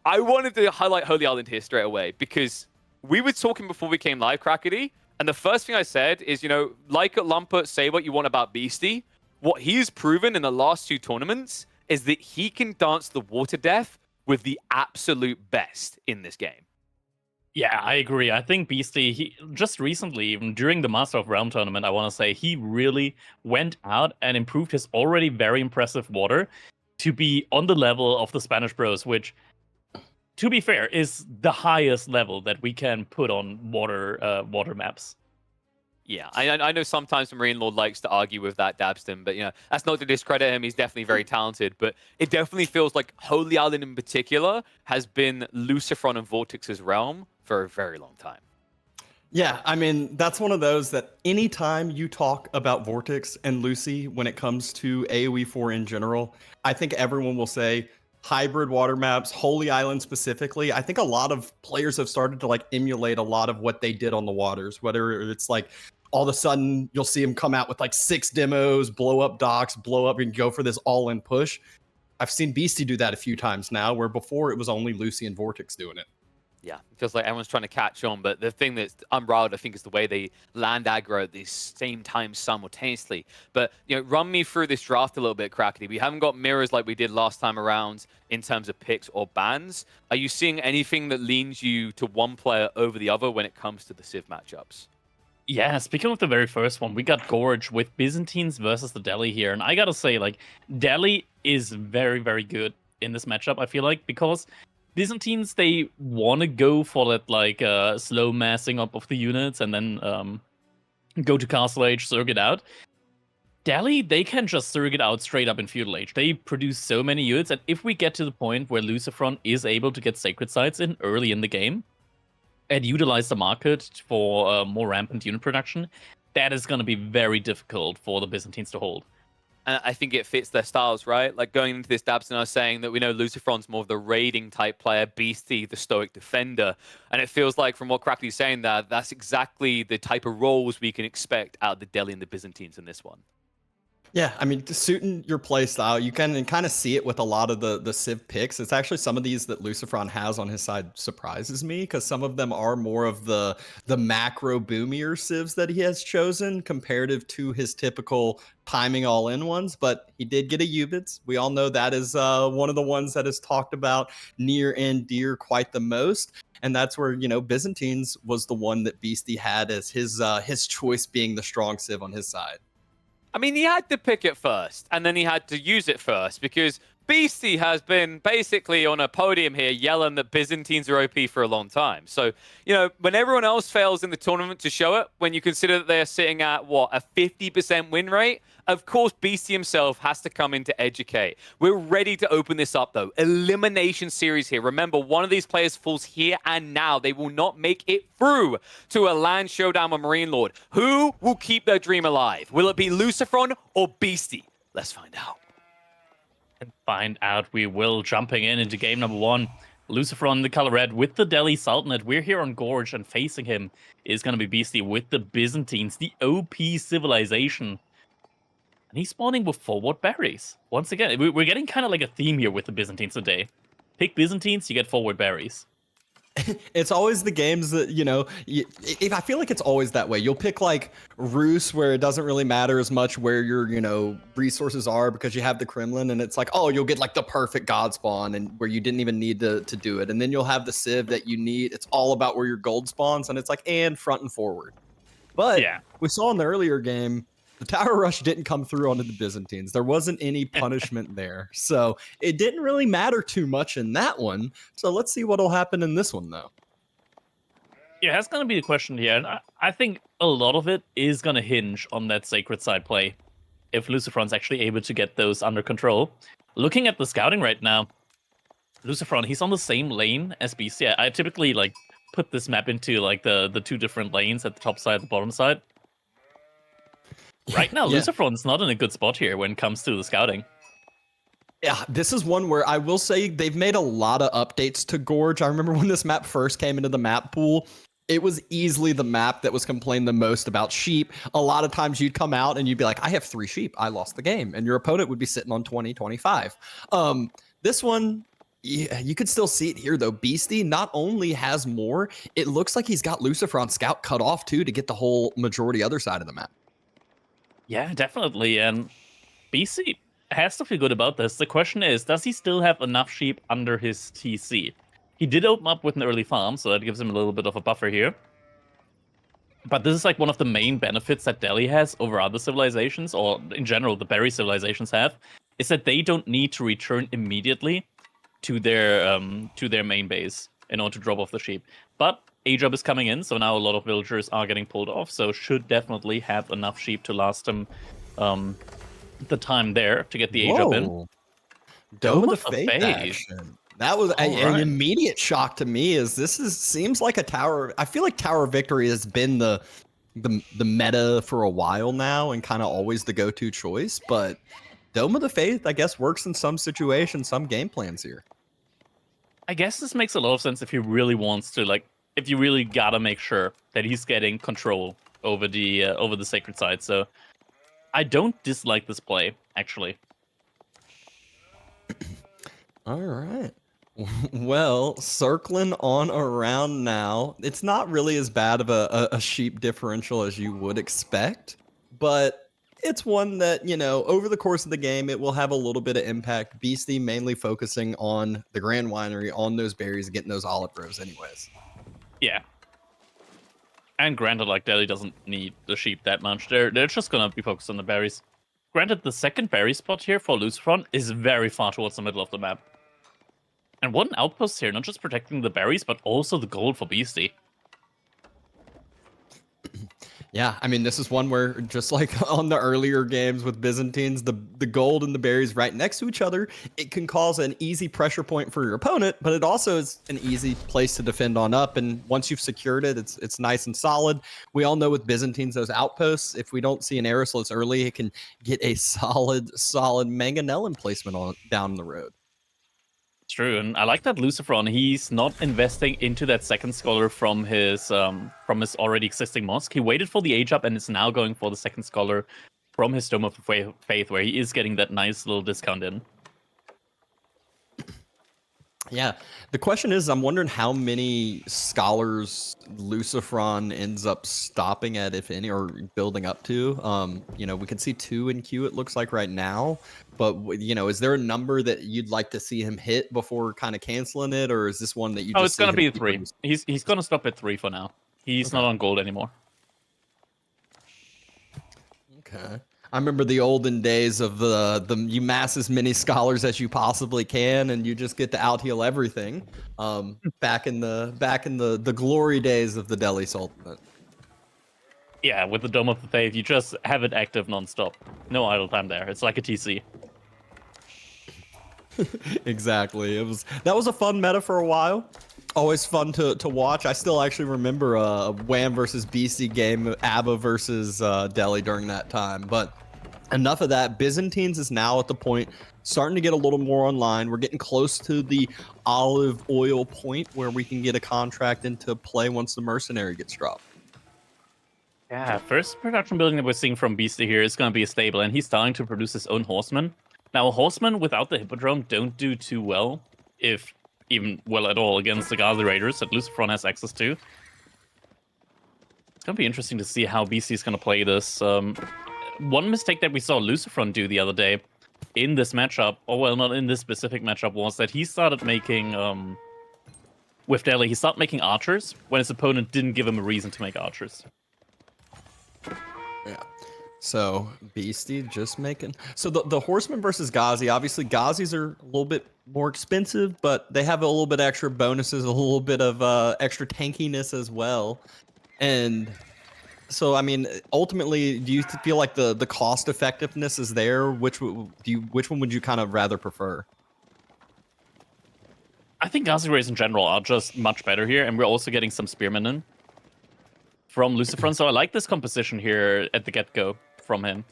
I wanted to highlight Holy Island here straight away because we were talking before we came live, Crackety, and the first thing I said is, like at Lumpert, say what you want about Beasty. What he's proven in the last 2 tournaments is that he can dance the water death with the absolute best in this game. Yeah, I agree. I think Beasty, he just recently, even during the Master of Realm tournament, I want to say he really went out and improved his already very impressive water to be on the level of the Spanish Bros, which, to be fair, is the highest level that we can put on water maps. Yeah, I know sometimes the Marine Lord likes to argue with that, Dabston, but that's not to discredit him. He's definitely very talented, but it definitely feels like Holy Island in particular has been LucifroN and Vortex's realm for a very long time. Yeah, I mean, that's one of those that anytime you talk about Vortex and Lucy when it comes to AoE4 in general, I think everyone will say hybrid water maps, Holy Island specifically. I think a lot of players have started to emulate a lot of what they did on the waters, whether it's all of a sudden you'll see them come out with 6 demos, blow up docks, blow up and go for this all-in push. I've seen Beasty do that a few times now, where before it was only Lucy and Vortex doing it. Yeah, it feels like everyone's trying to catch on, but the thing that's unbridled, I think, is the way they land aggro at the same time simultaneously. But, run me through this draft a little bit, Crackety. We haven't got mirrors like we did last time around in terms of picks or bans. Are you seeing anything that leans you to one player over the other when it comes to the Civ matchups? Yeah, speaking of the very first one, we got Gorge with Byzantines versus the Delhi here. And I gotta say, Delhi is very, very good in this matchup, I feel like, because Byzantines, they want to go for that, slow massing up of the units and then go to Castle Age, circuit out. Delhi, they can just circuit out straight up in Feudal Age. They produce so many units, and if we get to the point where LucifroN is able to get Sacred Sites in early in the game, and utilize the market for more rampant unit production, that is going to be very difficult for the Byzantines to hold. And I think it fits their styles, right? Like going into this, Dabson, I was saying that we know LucifroN's more of the raiding type player, Beasty, the stoic defender. And it feels like from what Crackley's saying that's exactly the type of roles we can expect out of the Delhi and the Byzantines in this one. Yeah, I mean, suiting your play style, you can kind of see it with a lot of the Civ picks. It's actually some of these that LucifroN has on his side surprises me, because some of them are more of the macro boomier Civs that he has chosen comparative to his typical timing all-in ones. But he did get a Ubits. We all know that is one of the ones that is talked about near and dear quite the most. And that's where, Byzantines was the one that Beasty had as his choice being the strong Civ on his side. I mean, he had to pick it first, and then he had to use it first, because Beasty has been basically on a podium here yelling that Byzantines are OP for a long time. So, when everyone else fails in the tournament to show it, when you consider that they're sitting at, a 50% win rate, of course, Beasty himself has to come in to educate. We're ready to open this up, though. Elimination series here. Remember, one of these players falls here and now. They will not make it through to a LAN showdown with Marine Lord. Who will keep their dream alive? Will it be LucifroN or Beasty? Let's find out. And find out we will. Jumping into game number 1. LucifroN, the color red, with the Delhi Sultanate. We're here on Gorge, and facing him is going to be Beasty with the Byzantines, the OP civilization. And he's spawning with forward berries. Once again, we're getting kind of like a theme here with the Byzantines today. Pick Byzantines, you get forward berries. It's always the games that, if I feel like it's always that way. You'll pick Rus, where it doesn't really matter as much where your, resources are, because you have the Kremlin, and it's you'll get the perfect god spawn and where you didn't even need to do it. And then you'll have the Civ that you need. It's all about where your gold spawns, and it's and front and forward. But yeah, we saw in the earlier game, the Tower Rush didn't come through onto the Byzantines. There wasn't any punishment there. So it didn't really matter too much in that one. So let's see what will happen in this one, though. Yeah, that's going to be the question here. And I think a lot of it is going to hinge on that Sacred Side play, if LucifroN's actually able to get those under control. Looking at the scouting right now, LucifroN, he's on the same lane as Beasty. I typically put this map into the 2 different lanes at the top side and the bottom side. Right now, LucifroN's not in a good spot here when it comes to the scouting. Yeah, this is one where I will say they've made a lot of updates to Gorge. I remember when this map first came into the map pool, it was easily the map that was complaining the most about sheep. A lot of times you'd come out and you'd be like, I have 3 sheep. I lost the game. And your opponent would be sitting on 20, 25. This one, Yeah, you could still see it here though. Beasty not only has more, it looks like he's got LucifroN Scout cut off too to get the whole majority other side of the map. Yeah, definitely. And BC has to feel good about this. The question is, does he still have enough sheep under his TC? He did open up with an early farm, so that gives him a little bit of a buffer here. But this is like one of the main benefits that Delhi has over other civilizations, or in general the berry civilizations have, is that they don't need to return immediately to their main base in order to drop off the sheep. But A-Job is coming in, so now a lot of villagers are getting pulled off, so should definitely have enough sheep to last him the time there to get the A-Job in. Dome of the Faith action. That was an immediate shock to me. Seems like a tower. I feel like Tower Victory has been the meta for a while now and kind of always the go-to choice. But Dome of the Faith, I guess, works in some situations, some game plans here. I guess this makes a lot of sense if he really wants to, like, if you really gotta make sure that he's getting control over the sacred site. So I don't dislike this play, actually. All right. Well, circling on around now, it's not really as bad of a sheep differential as you would expect, but it's one that, you know, over the course of the game, it will have a little bit of impact. Beasty mainly focusing on the Grand Winery, on those berries, getting those olive groves anyways. Yeah. And granted, like, Delhi doesn't need the sheep that much. They're just gonna be focused on the berries. Granted, the second berry spot here for LucifroN is very far towards the middle of the map. And what an outpost here, not just protecting the berries, but also the gold for Beasty. Yeah, I mean, this is one where, just like on the earlier games with Byzantines, the gold and the berries right next to each other, it can cause an easy pressure point for your opponent, but it also is an easy place to defend on up. And once you've secured it, it's nice and solid. We all know with Byzantines, those outposts, if we don't see an Aerosolus early, it can get a solid Mangonel emplacement on down the road. True, and I like that LucifroN, he's not investing into that second scholar from his already existing mosque. He waited for the age up and is now going for the second scholar from his Dome of Faith, where he is getting that nice little discount in. Yeah, the question is, I'm wondering how many scholars LucifroN ends up stopping at, if any, or building up to. You know, we can see 2 in queue, it looks like right now. But, you know, is there a number that you'd like to see him hit before kind of canceling it? Or is this one that you just it's going to be 3. He's going to stop at 3 for now. He's not on gold anymore. Okay. I remember the olden days of you mass as many scholars as you possibly can, and you just get to out heal everything. Back in the glory days of the Delhi Sultanate. Yeah, with the Dome of the Faith, you just have it active nonstop. No idle time there. It's like a TC. Exactly. That was a fun meta for a while. Always fun to watch. I still actually remember a Wham versus BC game, ABBA versus Delhi during that time. But enough of that. Byzantines is now at the point starting to get a little more online. We're getting close to the olive oil point where we can get a contract into play once the mercenary gets dropped. Yeah, first production building that we're seeing from Beasty here is going to be a stable, and he's starting to produce his own horsemen. Now, horsemen without the Hippodrome don't do too well, if even well at all, against the Ghazi Raiders that LucifroN has access to. It's going to be interesting to see how Beasty is going to play this. One mistake that we saw LucifroN do the other day in this matchup, or well, not in this specific matchup, was that he started making, with Delhi, he started making archers when his opponent didn't give him a reason to make archers. Yeah. So Beasty just making. So the Horsemen versus Ghazi. Obviously, Ghazis are a little bit more expensive, but they have a little bit extra bonuses, a little bit of extra tankiness as well. And so, I mean, ultimately, do you feel like the cost effectiveness is there? Which one would you kind of rather prefer? I think Ghazi Raiders in general are just much better here, and we're also getting some spearmen in from LucifroN, so I like this composition here at the get-go from him.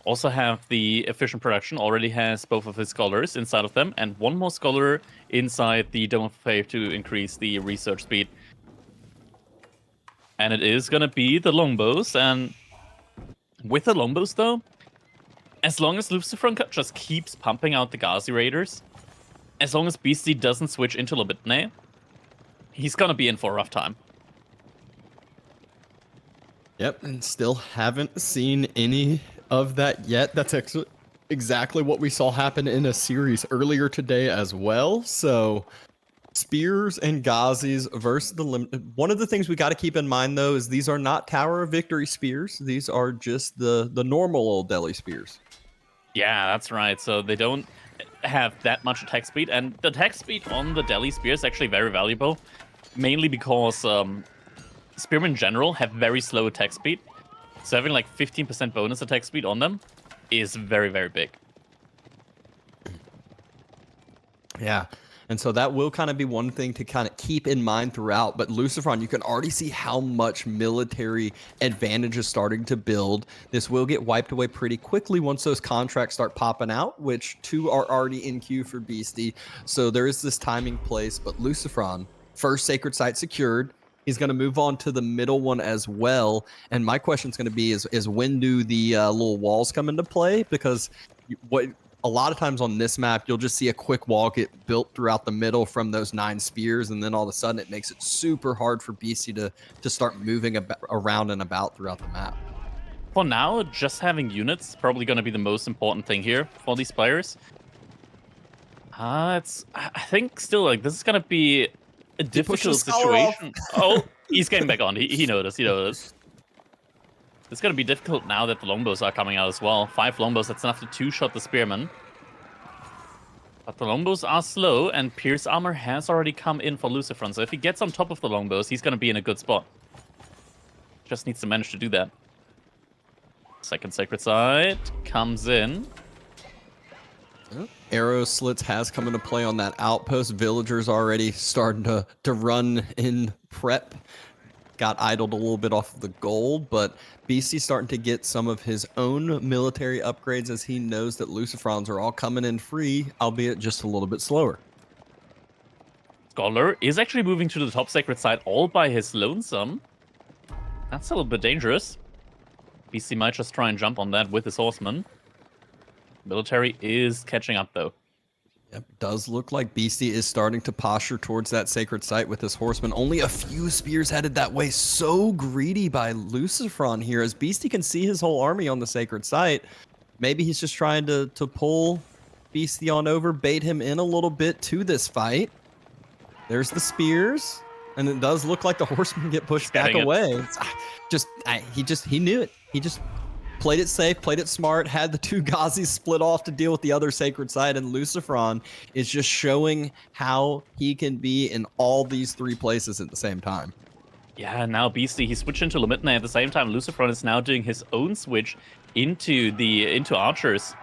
Also have the efficient production, already has both of his scholars inside of them, and one more scholar inside the Dome of Faith to increase the research speed. And it is going to be the longbows, and with the longbows though, as long as LucifroN just keeps pumping out the Ghazi Raiders, as long as Beasty doesn't switch into Libitne, he's gonna be in for a rough time. Yep, and still haven't seen any of that yet. That's actually exactly what we saw happen in a series earlier today as well. So Spears and Gazis versus the limit. One of the things we got to keep in mind though is these are not Tower of Victory spears. These are just the normal old Delhi spears. Yeah, that's right. So they don't have that much attack speed, and the attack speed on the Delhi spear is actually very valuable, mainly because spearmen in general have very slow attack speed. So having like 15% bonus attack speed on them is very, very big. Yeah. And so that will kind of be one thing to kind of keep in mind throughout. But LucifroN, you can already see how much military advantage is starting to build. This will get wiped away pretty quickly once those contracts start popping out, which 2 are already in queue for Beasty. So there is this timing place. But LucifroN, first sacred site secured. He's going to move on to the middle one as well. And my question is going to be is when do the little walls come into play? Because what a lot of times on this map, you'll just see a quick wall get built throughout the middle from those 9 spears, and then all of a sudden it makes it super hard for Beasty to start moving around and about throughout the map. For now, just having units is probably going to be the most important thing here for these players. I think still like this is going to be a difficult situation. Oh, he's getting back on. He noticed. He noticed. It's going to be difficult now that the longbows are coming out as well. 5 longbows, that's enough to 2-shot the spearmen. But the longbows are slow, and Pierce armor has already come in for LucifroN. So if he gets on top of the longbows, he's going to be in a good spot. Just needs to manage to do that. Second sacred site comes in. Arrow slits has come into play on that outpost. Villagers already starting to run in prep. Got idled a little bit off of the gold, but Beasty's starting to get some of his own military upgrades as he knows that LucifroNs are all coming in free, albeit just a little bit slower. Scholar is actually moving to the top sacred site all by his lonesome. That's a little bit dangerous. Beasty might just try and jump on that with his horsemen. Military is catching up though. Yep, does look like Beasty is starting to posture towards that sacred site with his horsemen. Only a few spears headed that way. So greedy by LucifroN here as Beasty can see his whole army on the sacred site. Maybe he's just trying to pull Beasty on over, bait him in a little bit to this fight. There's the spears, and it does look like the horsemen get pushed back away. He knew it. He just played it safe, played it smart, had the 2 Gazis split off to deal with the other sacred site, and LucifroN is just showing how he can be in all these 3 places at the same time. Yeah, now Beasty, he switched into Limitna at the same time. LucifroN is now doing his own switch into archers.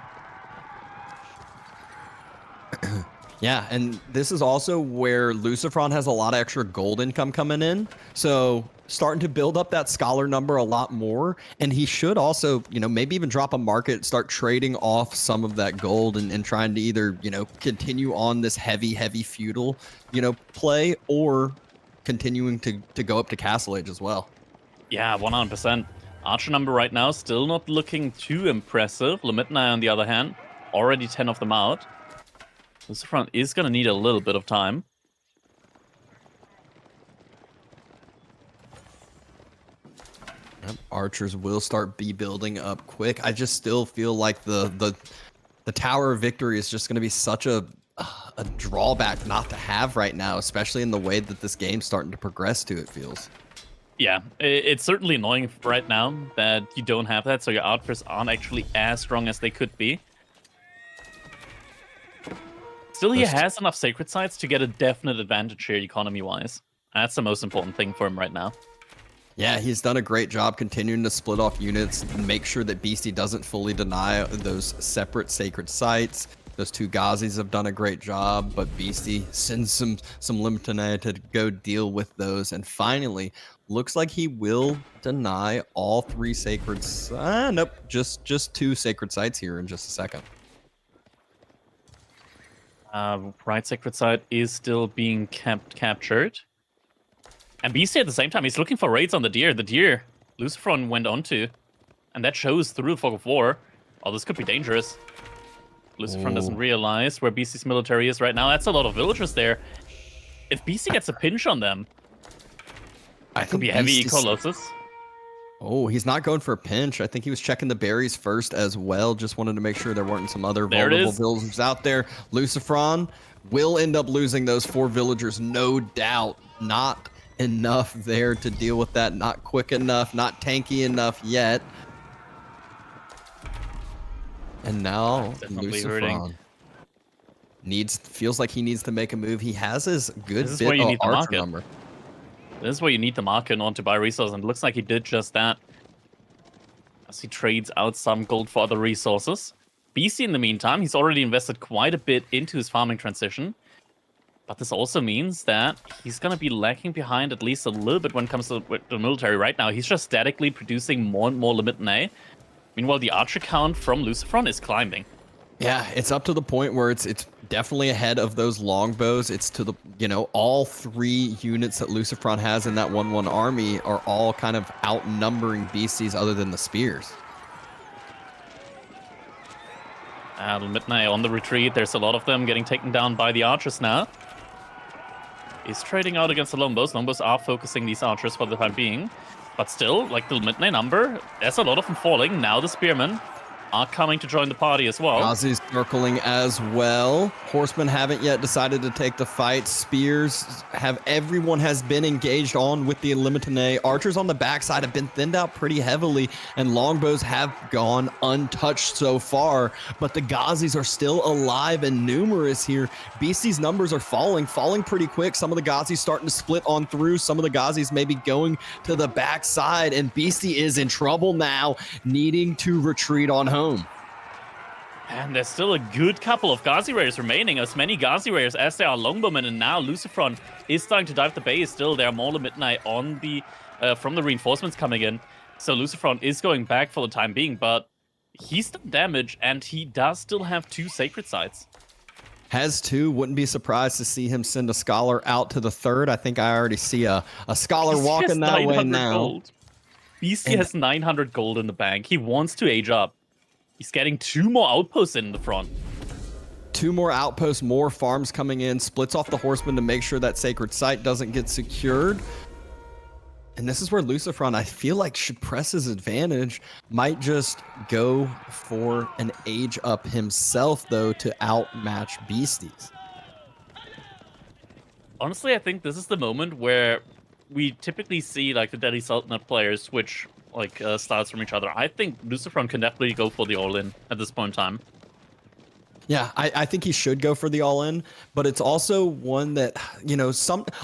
Yeah, and this is also where LucifroN has a lot of extra gold income coming in. So starting to build up that scholar number a lot more. And he should also, maybe even drop a market, start trading off some of that gold and trying to either, continue on this heavy feudal, play, or continuing to go up to Castle Age as well. Yeah, 100%. Archer number right now still not looking too impressive. Limitna, on the other hand, already 10 of them out. LucifroN is going to need a little bit of time. Yep, archers will start building up quick. I just still feel like the Tower of Victory is just going to be such a drawback not to have right now, especially in the way that this game's starting to progress to, it feels. Yeah, it's certainly annoying right now that you don't have that, so your outposts aren't actually as strong as they could be. Still, he has enough sacred sites to get a definite advantage here economy-wise. That's the most important thing for him right now. Yeah, he's done a great job continuing to split off units and make sure that Beasty doesn't fully deny those separate sacred sites. Those 2 Gazis have done a great job, but Beasty sends some Limitana to go deal with those. And finally, looks like he will deny all 3 sacred sites. Nope, just 2 sacred sites here in just a second. Right sacred site is still being captured. And Beasty at the same time, he's looking for raids on the deer. The deer LucifroN went onto. And that shows through the Fog of War. Oh, this could be dangerous. LucifroN doesn't Ooh. realize where Beasty's military is right now. That's a lot of villagers there. If Beasty gets a pinch on them, that could be a heavy Colossus. Oh, he's not going for a pinch. I think he was checking the berries first as well. Just wanted to make sure there weren't some other vulnerable villagers out there. LucifroN will end up losing those 4 villagers, no doubt. Not enough there to deal with that. Not quick enough, not tanky enough yet. And now LucifroN feels like he needs to make a move. He has his good bit of archer number. This is where you need the market in order to buy resources, and it looks like he did just that. As he trades out some gold for other resources. Beasty, in the meantime, he's already invested quite a bit into his farming transition. But this also means that he's going to be lagging behind at least a little bit when it comes to the military right now. He's just statically producing more and more limit A. Meanwhile, the archer count from LucifroN is climbing. Yeah, it's up to the point where it's definitely ahead of those longbows. It's to the, all 3 units that LucifroN has in that 1-1 army are all kind of outnumbering beasties other than the spears. Midnight on the retreat. There's a lot of them getting taken down by the archers now. He's trading out against the longbows. Longbows are focusing these archers for the time being. But still, like the midnight number, there's a lot of them falling. Now the spearmen are coming to join the party as well. Gazi's circling as well. Horsemen haven't yet decided to take the fight. Spears everyone has been engaged on with the Eliminate. Archers on the backside have been thinned out pretty heavily, and longbows have gone untouched so far. But the Gazis are still alive and numerous here. Beastie's numbers are falling pretty quick. Some of the Gazis starting to split on through. Some of the Gazis maybe going to the backside, and Beastie is in trouble now, needing to retreat on home. And there's still a good couple of Gazi Raiders remaining, as many Gazi Raiders as there are Longbowmen, and now LucifroN is starting to dive the base. Still, there are more Midnight on the from the reinforcements coming in, so LucifroN is going back for the time being, but he's done damage, and he does still have 2 sacred sites. Has 2. Wouldn't be surprised to see him send a scholar out to the 3rd. I think I already see a scholar walking that way now. Gold. Beastie has 900 gold in the bank. He wants to age up. He's getting 2 more outposts in the front. 2 more outposts, more farms coming in, splits off the horsemen to make sure that sacred site doesn't get secured. And this is where LucifroN, I feel like, should press his advantage. Might just go for an age up himself, though, to outmatch Beasties. Honestly, I think this is the moment where we typically see like the Delhi Sultanate players switch styles from each other. I think LucifroN can definitely go for the all-in at this point in time. Yeah, I think he should go for the all-in, but it's also one that,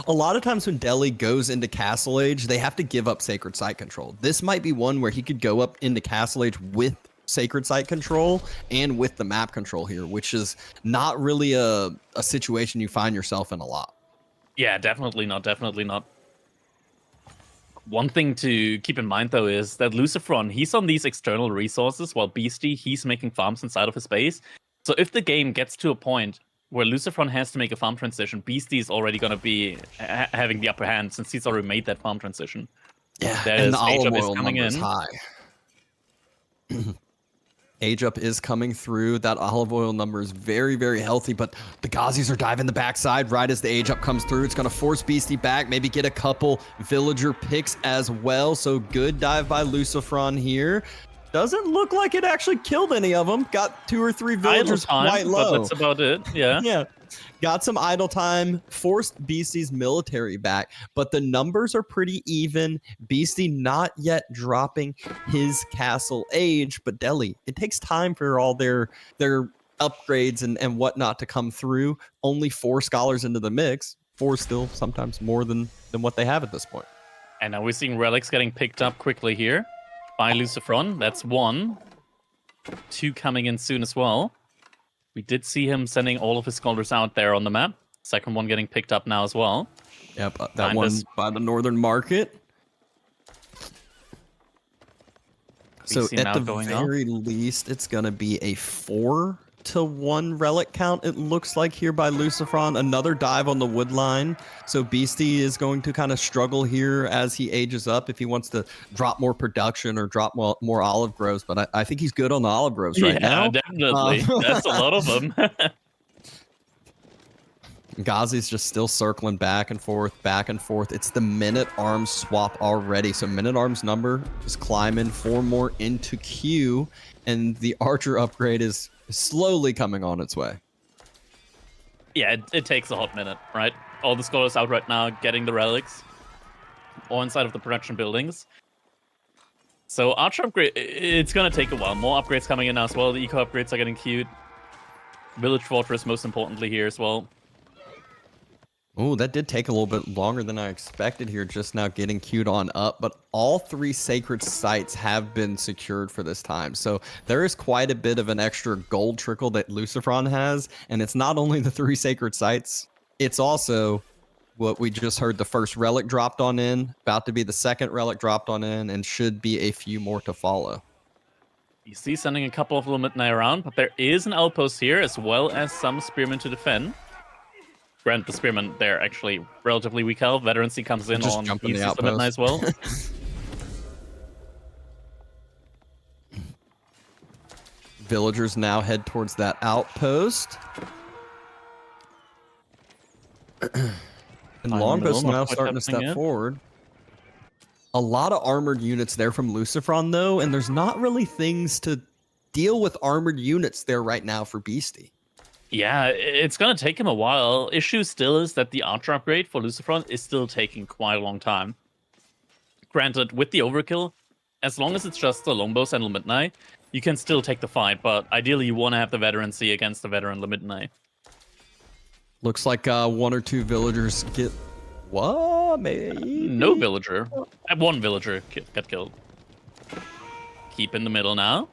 a lot of times when Delhi goes into Castle Age, they have to give up Sacred Site control. This might be one where he could go up into Castle Age with Sacred Site control and with the map control here, which is not really a situation you find yourself in a lot. Yeah, definitely not. One thing to keep in mind, though, is that LucifroN, he's on these external resources, while Beastie, he's making farms inside of his base. So if the game gets to a point where LucifroN has to make a farm transition, Beastie is already going to be having the upper hand since he's already made that farm transition. Yeah, and the olive oil number is high. Age up is coming through. That olive oil number is very, very healthy, but the Gazis are diving the backside right as the age up comes through. It's going to force Beastie back, maybe get a couple villager picks as well. So good dive by LucifroN here. Doesn't look like it actually killed any of them. Got 2 or 3 villagers quite low. But that's about it, yeah. Yeah. Got some idle time, forced Beastie's military back, but the numbers are pretty even. Beastie not yet dropping his castle age, but Delhi, it takes time for all their upgrades and whatnot to come through. Only 4 scholars into the mix. 4 still sometimes more than what they have at this point. And now we're seeing relics getting picked up quickly here by LucifroN. That's 1. 2 coming in soon as well. We did see him sending all of his scholars out there on the map. Second one getting picked up now as well. Yep, that one by the northern market. So at the very least, it's going to be a 4 to 1 relic count, it looks like here by LucifroN. Another dive on the wood line. So Beasty is going to kind of struggle here as he ages up if he wants to drop more production or drop more olive groves. But I think he's good on the olive groves right now. Yeah, definitely. That's a lot of them. Ghazi's just still circling back and forth, back and forth. It's the minute-arms swap already. So minute-arms number is climbing 4 more into queue, and the archer upgrade is slowly coming on its way. Yeah, it takes a hot minute, right? All the scholars out right now getting the relics, all inside of the production buildings. So archer upgrade, it's going to take a while. More upgrades coming in now as well. The eco upgrades are getting queued. Village Fortress, most importantly here as well. Oh, that did take a little bit longer than I expected here, just now getting queued on up. But all 3 sacred sites have been secured for this time. So there is quite a bit of an extra gold trickle that LucifroN has. And it's not only the 3 sacred sites, it's also what we just heard, the first relic dropped on in, about to be the second relic dropped on in, and should be a few more to follow. You see sending a couple of Luminite around, but there is an outpost here as well as some spearmen to defend. Grant, the spearmen, they're actually relatively weak health. Veterancy comes in Just on jump in the Beasty's Luminite as well. Villagers now head towards that outpost. And Longbows now starting to step forward. A lot of armored units there from LucifroN, though, and there's not really things to deal with armored units there right now for Beasty. Yeah, it's going to take him a while. Issue still is that the archer upgrade for LucifroN is still taking quite a long time. Granted, with the overkill, as long as it's just the longbows and Midnight, you can still take the fight, but ideally you want to have the veterancy against the veteran Midnight. Looks like 1 or 2 villagers get... What? Maybe? No villager. 1 villager got killed. Keep in the middle now.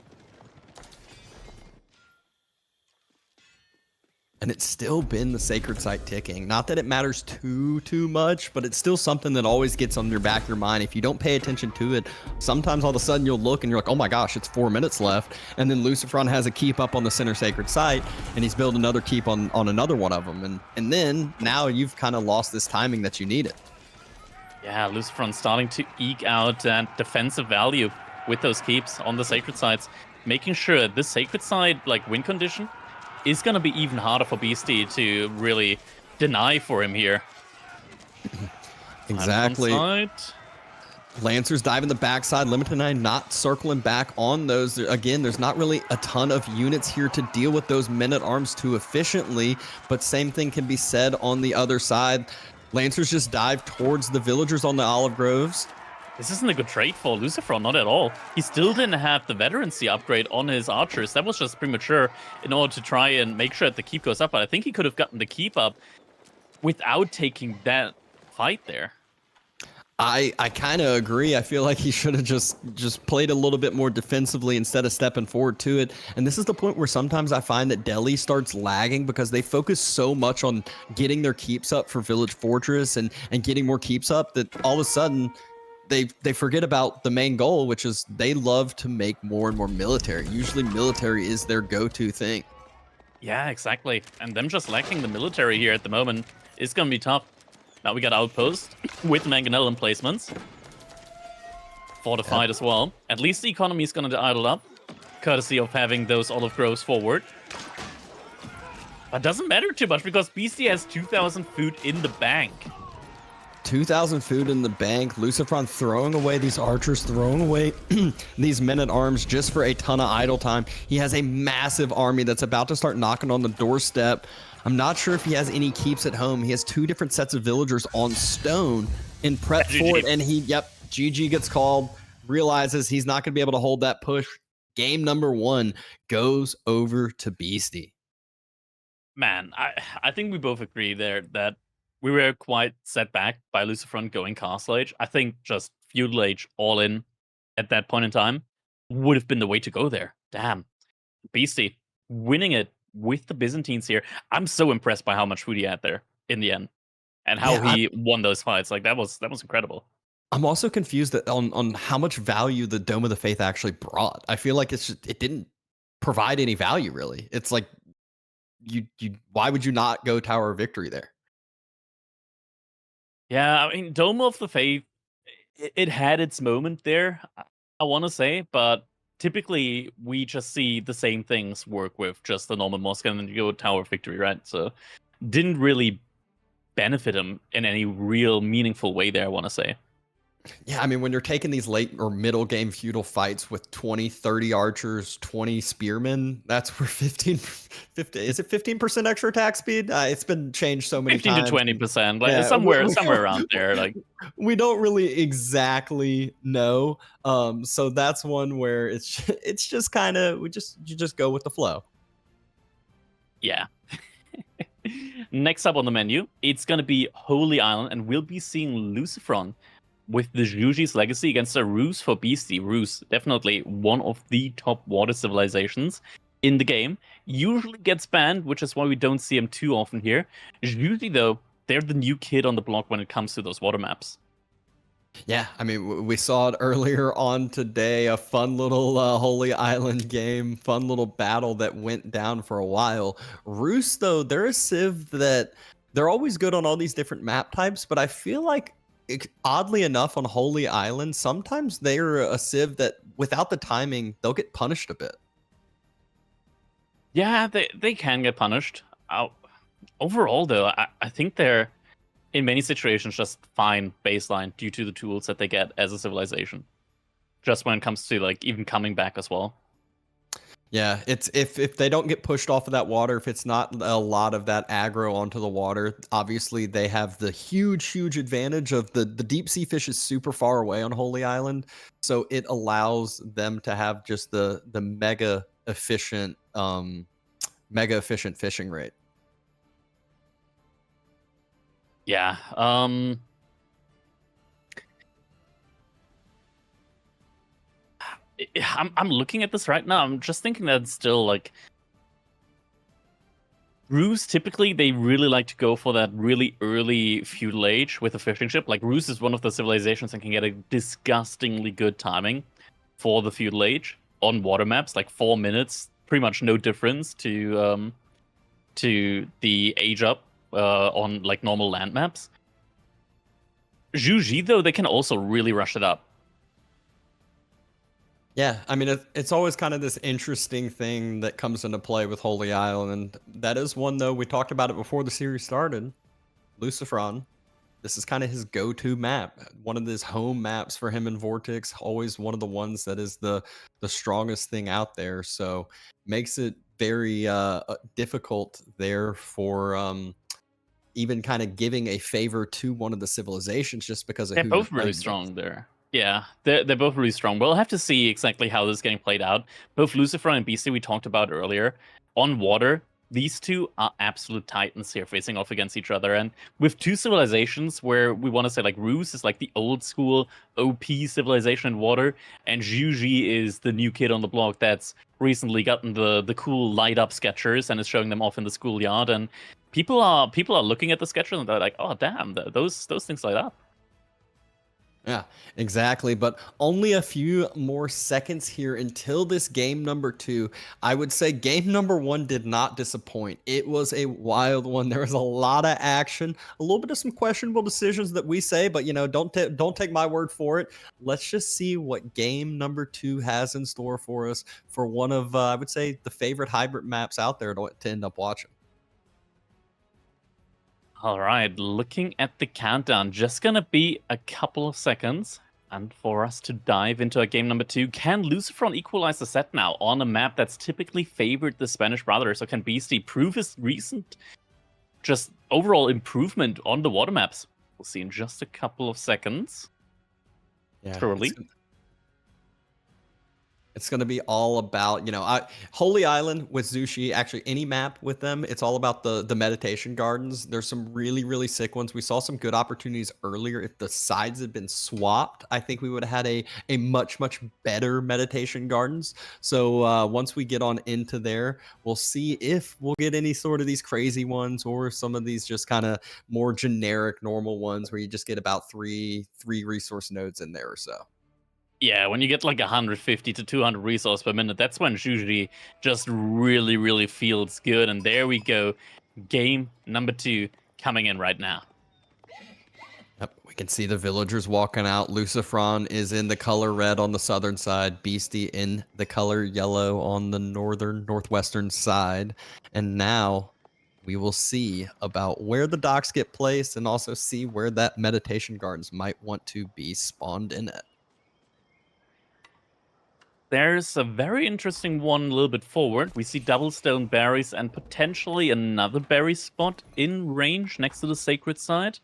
And it's still been the sacred site ticking. Not that it matters too much, but it's still something that always gets on your back of your mind. If you don't pay attention to it, sometimes all of a sudden you'll look and you're like, oh my gosh, it's 4 minutes left. And then LucifroN has a keep up on the center sacred site, and he's built another keep on another one of them. And then now you've kind of lost this timing that you needed. Yeah, LucifroN starting to eke out that defensive value with those keeps on the sacred sites, making sure this sacred site, like win condition, is going to be even harder for Beasty to really deny for him here. Exactly. Lancers diving the backside. Limited 9 not circling back on those. Again, there's not really a ton of units here to deal with those men-at-arms too efficiently, but same thing can be said on the other side. Lancers just dive towards the villagers on the olive groves. This isn't a good trade for LucifroN, not at all. He still didn't have the veterancy upgrade on his archers. That was just premature in order to try and make sure that the keep goes up. But I think he could have gotten the keep up without taking that fight there. I kind of agree. I feel like he should have just played a little bit more defensively instead of stepping forward to it. And this is the point where sometimes I find that Delhi starts lagging because they focus so much on getting their keeps up for Village Fortress and getting more keeps up that all of a sudden they forget about the main goal, which is they love to make more and more military. Usually military is their go-to thing. Yeah, exactly. And them just lacking the military here at the moment is going to be tough. Now we got Outpost with Mangonel emplacements. Fortified as well. At least the economy is going to idle up, courtesy of having those olive groves forward. But doesn't matter too much because Beasty has 2,000 food in the bank. 2,000 food in the bank. LucifroN throwing away these archers, throwing away these men-at-arms just for a ton of idle time. He has a massive army that's about to start knocking on the doorstep. I'm not sure if he has any keeps at home. He has 2 different sets of villagers on stone in prep for it. And GG gets called, realizes he's not going to be able to hold that push. Game number 1 goes over to Beasty. Man, I think we both agree there that we were quite set back by LucifroN going Castle Age. I think just Feudal Age all in at that point in time would have been the way to go there. Damn. Beasty winning it with the Byzantines here. I'm so impressed by how much food he had there in the end and how he won those fights. Like that was incredible. I'm also confused on how much value the Dome of the Faith actually brought. I feel like it didn't provide any value really. It's like why would you not go Tower of Victory there? Yeah, I mean, Dome of the Faith, it had its moment there, I want to say, but typically we just see the same things work with just the normal mosque and then you go Tower of Victory, right? So didn't really benefit him in any real meaningful way there, I want to say. Yeah, I mean, when you're taking these late or middle game feudal fights with 20, 30 archers, 20 spearmen, that's where 50, is it 15% extra attack speed? It's been changed so many 15 times. to 20%, like Yeah, somewhere around there. Like we don't really exactly know. So that's one where it's just kind of you just go with the flow. yeah. Next up on the menu, it's gonna be Holy Island, and we'll be seeing LucifroN with the Juji's Legacy against a Ruse for Beasty. Ruse, definitely one of the top water civilizations in the game. Usually gets banned, which is why we don't see him too often here. Juji, though, they're the new kid on the block when it comes to those water maps. Yeah, I mean, we saw it earlier on today, a fun little Holy Island game, fun little battle that went down for a while. Roost, though, they're a civ that they're always good on all these different map types, but I feel like, oddly enough, on Holy Island, sometimes they're a civ that, without the timing, they'll get punished a bit. Yeah, they can get punished. Overall, though, I think they're in many situations just fine baseline due to the tools that they get as a civilization. Just when it comes to like even coming back as well. Yeah, it's if they don't get pushed off of that water, if it's not a lot of that aggro onto the water, obviously they have the huge advantage of the deep sea fish is super far away on Holy Island, so it allows them to have just the mega efficient fishing rate. Yeah. I'm looking at this right now. I'm just thinking that it's still like Ruse, typically they really like to go for that really early feudal age with a fishing ship. Like Ruse is one of the civilizations that can get a disgustingly good timing for the feudal age on water maps, like 4 minutes, pretty much no difference to the age up on like normal land maps. Juji, though, they can also really rush it up. Yeah, I mean, it's always kind of this interesting thing that comes into play with Holy Island, and that is one, though, we talked about it before the series started. LucifroN, this is kind of his go-to map, one of his home maps for him and Vortex, always one of the ones that is the strongest thing out there, so makes it very difficult there for even kind of giving a favor to one of the civilizations just because of They're who both you're really playing strong against. there. Yeah, they're both really strong. We'll have to see exactly how this is getting played out. Both LucifroN and Beasty we talked about earlier. On water, these two are absolute titans here facing off against each other. And with two civilizations where we want to say like Ruse is like the old school OP civilization in water, and Juji is the new kid on the block that's recently gotten the cool light up sketchers and is showing them off in the schoolyard. And people are looking at the sketchers and they're like, oh damn, those things light up. Yeah, exactly. But only a few more seconds here until this game number 2. I would say game number 1 did not disappoint. It was a wild one. There was a lot of action, a little bit of some questionable decisions that we say, but don't take my word for it. Let's just see what game number 2 has in store for us for one of I would say the favorite hybrid maps out there to end up watching. All right, looking at the countdown, just gonna be a couple of seconds. And for us to dive into a game number 2, can LucifroN equalize the set now on a map that's typically favored the Spanish brothers? Or can Beasty prove his recent just overall improvement on the water maps? We'll see in just a couple of seconds. Yeah, Surely. It's going to be all about, Holy Island with Zushi, actually any map with them, it's all about the meditation gardens. There's some really, really sick ones. We saw some good opportunities earlier. If the sides had been swapped, I think we would have had a much, much better meditation gardens. So once we get on into there, we'll see if we'll get any sort of these crazy ones or some of these just kind of more generic, normal ones where you just get about three resource nodes in there or so. Yeah, when you get like 150 to 200 resource per minute, that's when it usually just really, really feels good. And there we go. Game number 2 coming in right now. Yep, we can see the villagers walking out. LucifroN is in the color red on the southern side. Beasty in the color yellow on the northwestern side. And now we will see about where the docks get placed and also see where that meditation gardens might want to be spawned in it. There's a very interesting one a little bit forward. We see double stone berries and potentially another berry spot in range next to the sacred side.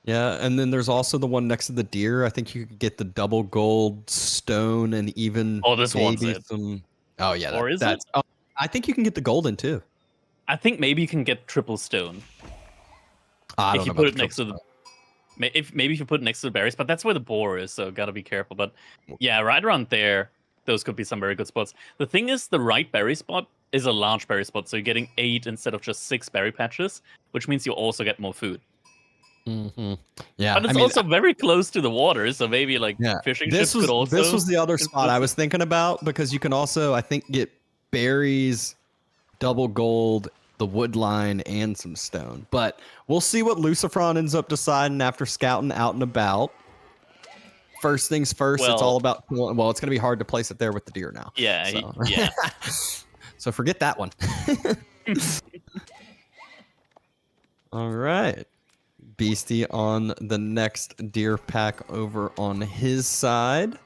Yeah, and then there's also the one next to the deer. I think you could get the double gold stone and even this one's maybe it. some. Oh yeah, Or is that's. it? Oh, I think you can get the golden too. I think maybe you can get triple stone I don't if you know put about it next to the. Maybe if you put it next to the berries, but that's where the boar is, so gotta be careful. But yeah, right around there, those could be some very good spots. The thing is, the right berry spot is a large berry spot, so you're getting 8 instead of just 6 berry patches, which means you also get more food. Mm-hmm. Yeah, But it's also very close to the water, so maybe like fishing ships could also. This was the other spot I was thinking about because you can also, I think, get berries, double gold, the wood line, and some stone. But we'll see what LucifroN ends up deciding after scouting out and about. First things first, it's all about. Well, it's going to be hard to place it there with the deer now. Yeah, so. yeah. So forget that one. All right. Beasty on the next deer pack over on his side.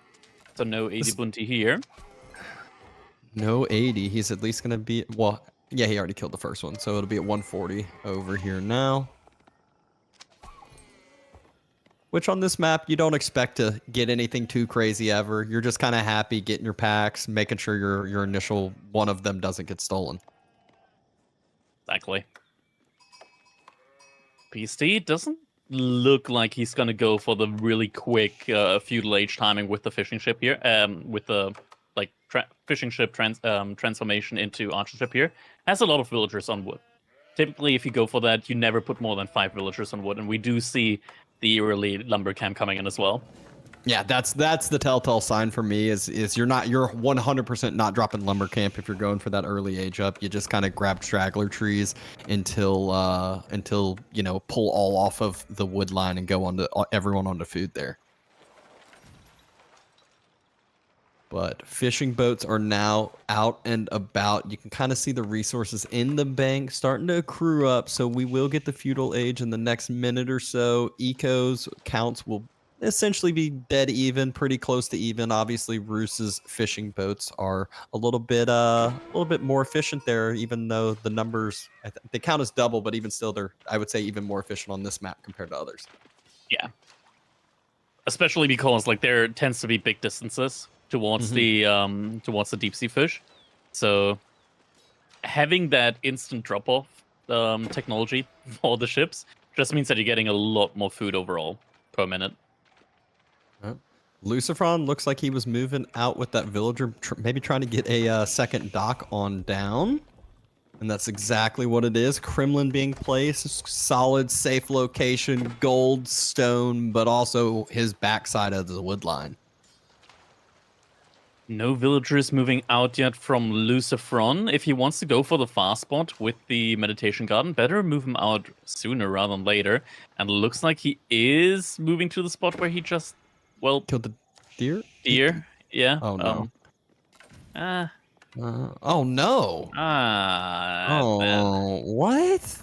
So no 80 Bunty here. No 80. He's at least going to be... Well, yeah, he already killed the first one, so it'll be at 140 over here now. Which on this map, you don't expect to get anything too crazy ever. You're just kind of happy getting your packs, making sure your initial one of them doesn't get stolen. Exactly. Beasty doesn't look like he's gonna go for the really quick feudal age timing with the fishing ship here. With the like fishing ship transformation into archer ship here. Has a lot of villagers on wood. Typically, if you go for that, you never put more than 5 villagers on wood, and we do see the early lumber camp coming in as well. Yeah, that's the telltale sign for me is you're 100% not dropping lumber camp if you're going for that early age up. You just kind of grab straggler trees until you know, pull all off of the wood line and go on to everyone onto food there. But fishing boats are now out and about. You can kind of see the resources in the bank starting to accrue up. So we will get the feudal age in the next minute or so. Ecos counts will essentially be dead even, pretty close to even. Obviously, Roos's fishing boats are a little bit more efficient there, even though the numbers they count as double, but even still, they're, I would say, even more efficient on this map compared to others. Yeah, especially because like there tends to be big distances towards the deep sea fish, so having that instant drop off technology for the ships just means that you're getting a lot more food overall per minute. LucifroN looks like he was moving out with that villager, maybe trying to get a second dock on down. And that's exactly what it is. Kremlin being placed, solid, safe location, gold, stone, but also his backside of the wood line. No villagers moving out yet from LucifroN. If he wants to go for the fast spot with the meditation garden, better move him out sooner rather than later. And it looks like he is moving to the spot where he just, well... Killed the deer? Deer, yeah. Oh, no. Oh, no. What?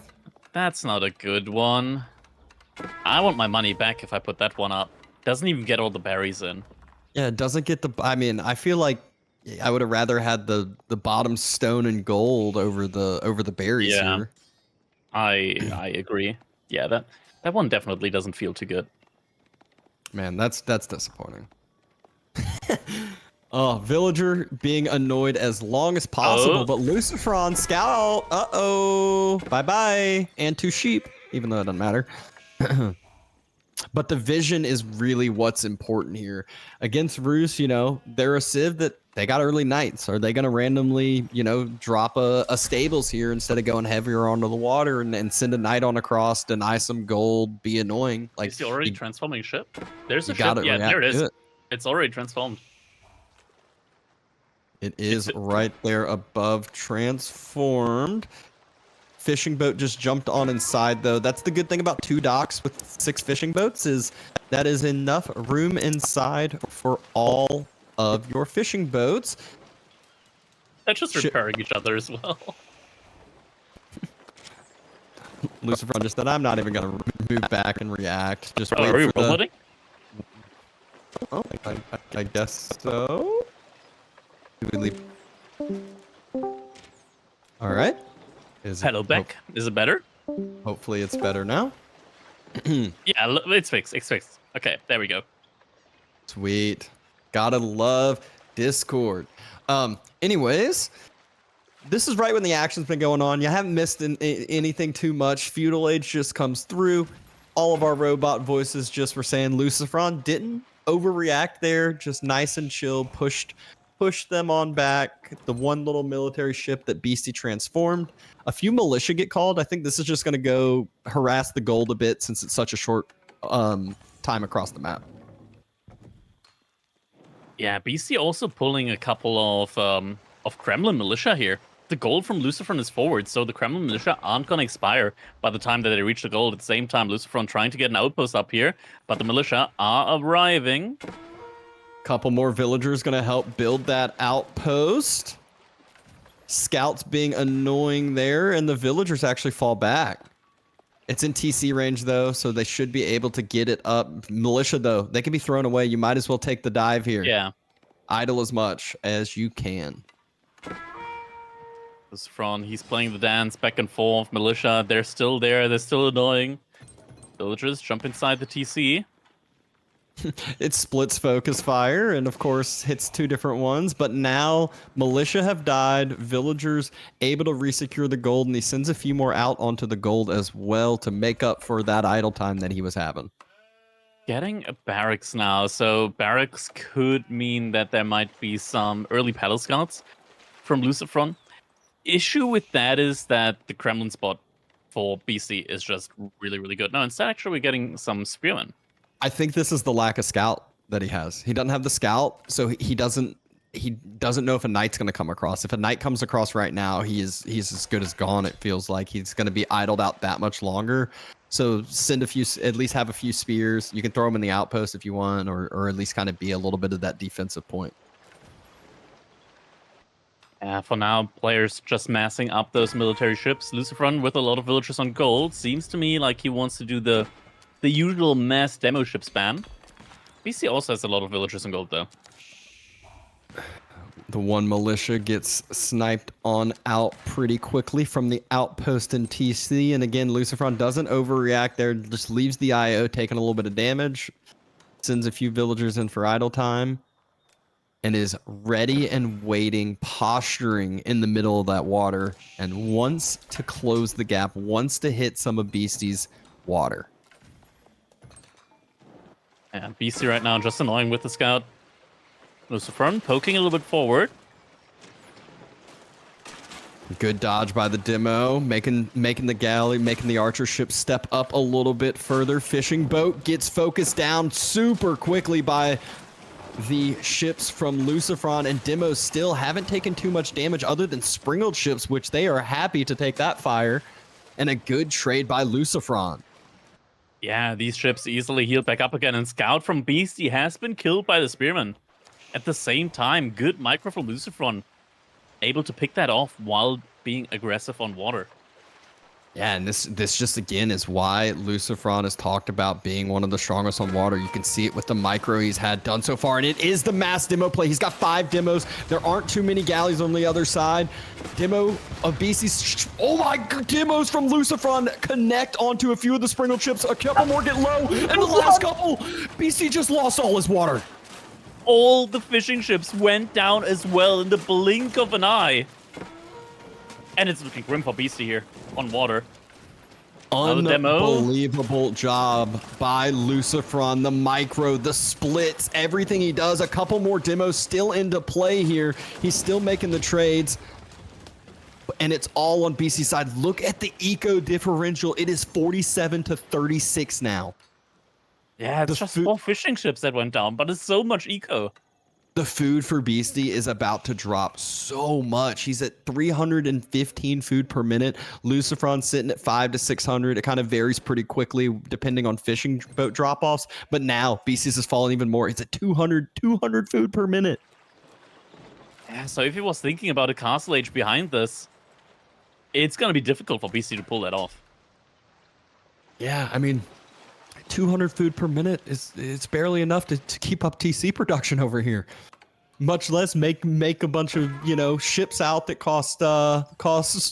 That's not a good one. I want my money back if I put that one up. Doesn't even get all the berries in. Yeah, it doesn't get the... I mean, I feel like I would have rather had the bottom stone and gold over the berries here. I agree. Yeah, that one definitely doesn't feel too good. Man, that's disappointing. Oh, villager being annoyed as long as possible, but LucifroN scout. Bye bye, and 2 sheep, even though it doesn't matter. But the vision is really what's important here. Against Rus, you know, they're a civ that they got early knights. Are they going to randomly, you know, drop a stables here instead of going heavier onto the water and send a knight on across, deny some gold, be annoying? Like, is he already transforming ship? There's a you ship. gotta Yeah, there it react is. to it. It's already transformed. It is right there above transformed. Fishing boat just jumped on inside though. That's the good thing about 2 docks with 6 fishing boats is that is enough room inside for all of your fishing boats. They're just repairing each other as well. LucifroN just said, I'm not even going to move back and react. Just Oh, wait are we for the... rolling? Oh, I guess so. Do we leave? All right. Hello, Beck. Is it better? Hopefully it's better now. Yeah, it's fixed. It's fixed. Okay, there we go. Sweet. Gotta love Discord. Anyways, this is right when the action's been going on. You haven't missed anything too much. Feudal Age just comes through. All of our robot voices just were saying LucifroN didn't overreact there. Just nice and chill. Pushed them on back. The one little military ship that Beasty transformed. A few militia get called. I think this is just going to go harass the gold a bit since it's such a short time across the map. Yeah, BC also pulling a couple of Kremlin militia here. The gold from LucifroN is forward, so the Kremlin militia aren't going to expire by the time that they reach the gold. At the same time, LucifroN trying to get an outpost up here, but the militia are arriving. Couple more villagers going to help build that outpost. Scouts being annoying there, and the villagers actually fall back. It's in TC range, though, so they should be able to get it up. Militia, though, they can be thrown away. You might as well take the dive here. Yeah. Idle as much as you can. LucifroN, he's playing the dance back and forth. Militia, they're still there. They're still annoying. Villagers jump inside the TC. It splits focus fire and of course hits 2 different ones, but now militia have died, villagers able to resecure the gold, and he sends a few more out onto the gold as well to make up for that idle time that he was having. Getting a barracks now, so barracks could mean that there might be some early paddle scouts from LucifroN. Issue with that is that the Kremlin spot for BC is just really, really good. No, instead actually we're getting some spearmen. I think this is the lack of scout that he has. He doesn't have the scout, so he doesn't know if a knight's going to come across. If a knight comes across right now, he's as good as gone. It feels like he's going to be idled out that much longer. So send a few, at least have a few spears. You can throw them in the outpost if you want, or at least kind of be a little bit of that defensive point. For now, players just massing up those military ships. LucifroN with a lot of villagers on gold. Seems to me like he wants to do the usual mass demo ship spam. BC also has a lot of villagers on gold, though. The one militia gets sniped on out pretty quickly from the outpost in TC. And again, LucifroN doesn't overreact there. Just leaves the IO taking a little bit of damage. Sends a few villagers in for idle time. And is ready and waiting, posturing in the middle of that water. And wants to close the gap. Wants to hit some of Beasty's water. Yeah, BC right now just annoying with the scout. LucifroN poking a little bit forward. Good dodge by the demo, making the galley, making the archer ship step up a little bit further. Fishing boat gets focused down super quickly by the ships from LucifroN, and demos still haven't taken too much damage other than sprinkled ships, which they are happy to take that fire. And a good trade by LucifroN. Yeah, these ships easily healed back up again, and Scout from Beasty has been killed by the Spearman. At the same time, good micro from LucifroN, able to pick that off while being aggressive on water. Yeah, and this just again is why LucifroN has talked about being one of the strongest on water. You can see it with the micro he's had done so far, and it is the mass demo play. He's got 5 demos. There aren't too many galleys on the other side. Demo of BC's. Oh my God, demos from LucifroN connect onto a few of the sprinkled ships. A couple more get low, and the last couple, BC just lost all his water. All the fishing ships went down as well in the blink of an eye. And it's looking grim for Beasty here on water. Another demo. Unbelievable job by LucifroN. The micro, the splits, everything he does. A couple more demos still into play here. He's still making the trades. And it's all on BC side. Look at the eco differential. It is 47 to 36 now. Yeah, it's just 4 fishing ships that went down, but it's so much eco. The food for Beasty is about to drop so much. He's at 315 food per minute. LucifroN sitting at 500 to 600. It kind of varies pretty quickly depending on fishing boat drop-offs. But now Beasty's is falling even more. It's at 200 food per minute. Yeah, so if he was thinking about a castle age behind this, it's going to be difficult for Beasty to pull that off. Yeah, I mean, 200 food per minute it's barely enough to keep up TC production over here. Much less make a bunch of, you know, ships out that cost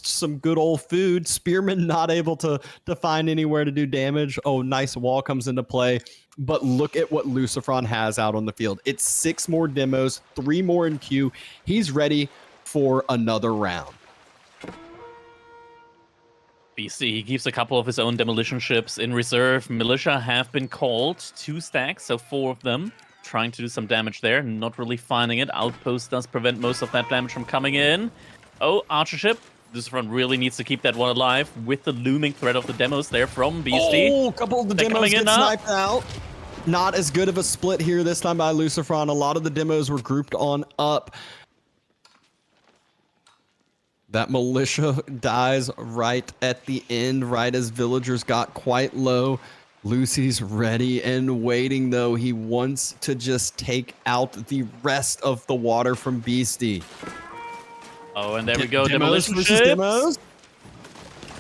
some good old food. Spearman not able to find anywhere to do damage. Oh, nice wall comes into play. But look at what LucifroN has out on the field. It's 6 more demos, 3 more in queue. He's ready for another round. BC, he keeps a couple of his own demolition ships in reserve. Militia have been called, 2 stacks, so 4 of them. Trying to do some damage there, not really finding it. Outpost does prevent most of that damage from coming in. Oh, archer ship. LucifroN really needs to keep that one alive with the looming threat of the demos there from Beasty. Oh, a couple of the demos get sniped out. Not as good of a split here this time by LucifroN. A lot of the demos were grouped on up. That militia dies right at the end, right as villagers got quite low. Lucy's ready and waiting, though. He wants to just take out the rest of the water from Beasty. Oh, and there we go. Demos versus demos.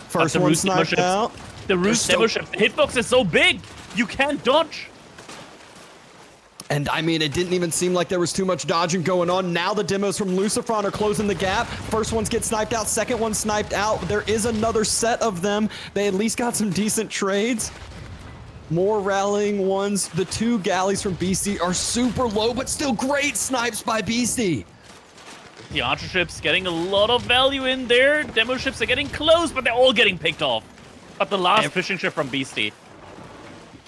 First one sniped out. The Roost demo ship hitbox is so big, you can't dodge. And I mean, it didn't even seem like there was too much dodging going on. Now the demos from LucifroN are closing the gap. First ones get sniped out, second one sniped out. There is another set of them. They at least got some decent trades. More rallying ones. The 2 galleys from Beasty are super low, but still great snipes by Beasty. The archer ships getting a lot of value in there. Demo ships are getting close, but they're all getting picked off. But the last fishing ship from Beasty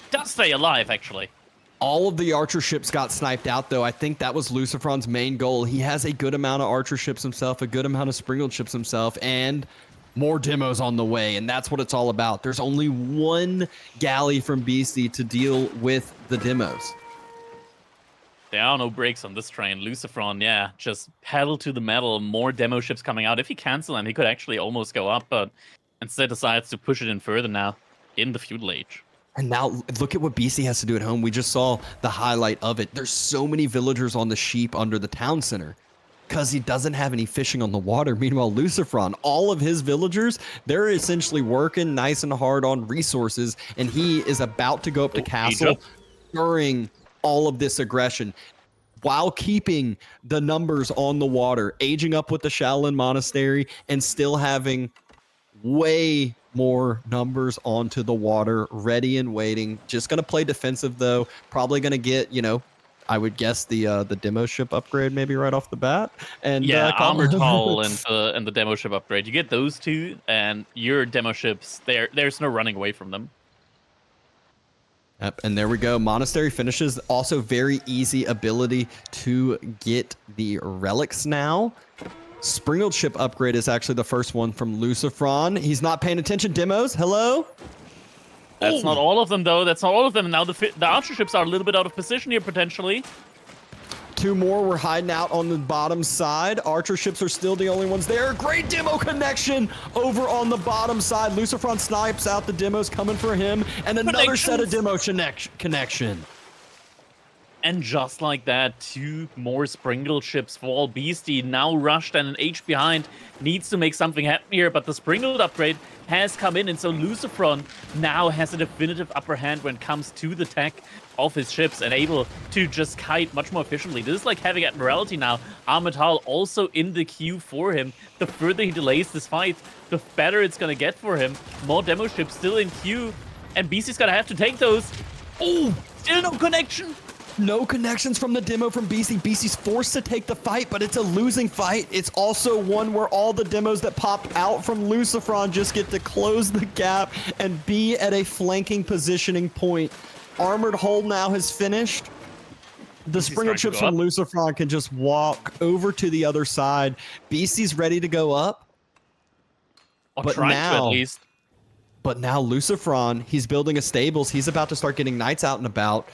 does stay alive, actually. All of the archer ships got sniped out, though. I think that was LucifroN's main goal. He has a good amount of archer ships himself, a good amount of sprinkled ships himself, and more demos on the way, and that's what it's all about. There's only 1 galley from Beasty to deal with the demos. There are no brakes on this train. LucifroN, yeah, just pedal to the metal. More demo ships coming out. If he cancels them, he could actually almost go up, but instead decides to push it in further now in the feudal age. And now look at what BC has to do at home. We just saw the highlight of it. There's so many villagers on the sheep under the town center because he doesn't have any fishing on the water. Meanwhile, LucifroN, all of his villagers, they're essentially working nice and hard on resources, and he is about to go up to castle during all of this aggression while keeping the numbers on the water, aging up with the Shaolin Monastery, and still having way more numbers onto the water, ready and waiting. Just going to play defensive, though. Probably going to get, you know, I would guess the demo ship upgrade maybe right off the bat. And yeah, armored hull and the demo ship upgrade. You get those 2, and your demo ships, there's no running away from them. Yep, and there we go. Monastery finishes. Also very easy ability to get the relics now. Sprinkled ship upgrade is actually the first one from LucifroN. He's not paying attention. Demos, hello? That's not all of them, though. That's not all of them. Now the archer ships are a little bit out of position here, potentially. 2 more were hiding out on the bottom side. Archer ships are still the only ones there. Great demo connection over on the bottom side. LucifroN snipes out the demos coming for him. And another set of demo connection. And just like that, 2 more sprinkled ships fall. Beasty now rushed and an H behind. Needs to make something happen here, but the sprinkled upgrade has come in, and so LucifroN now has a definitive upper hand when it comes to the tech of his ships and able to just kite much more efficiently. This is like having Admiralty now. Armored hull also in the queue for him. The further he delays this fight, the better it's going to get for him. More demo ships still in queue, and Beasty's going to have to take those. Oh, still no connection. No connections from the demo from Beasty. Beasty's forced to take the fight, but it's a losing fight. It's also one where all the demos that popped out from LucifroN just get to close the gap and be at a flanking positioning point. Armored Hull now has finished. The Springer Chips from LucifroN can just walk over to the other side. Beasty's ready to go up. Or but trying now, to at least. But now LucifroN, he's building a stables. He's about to start getting knights out and about.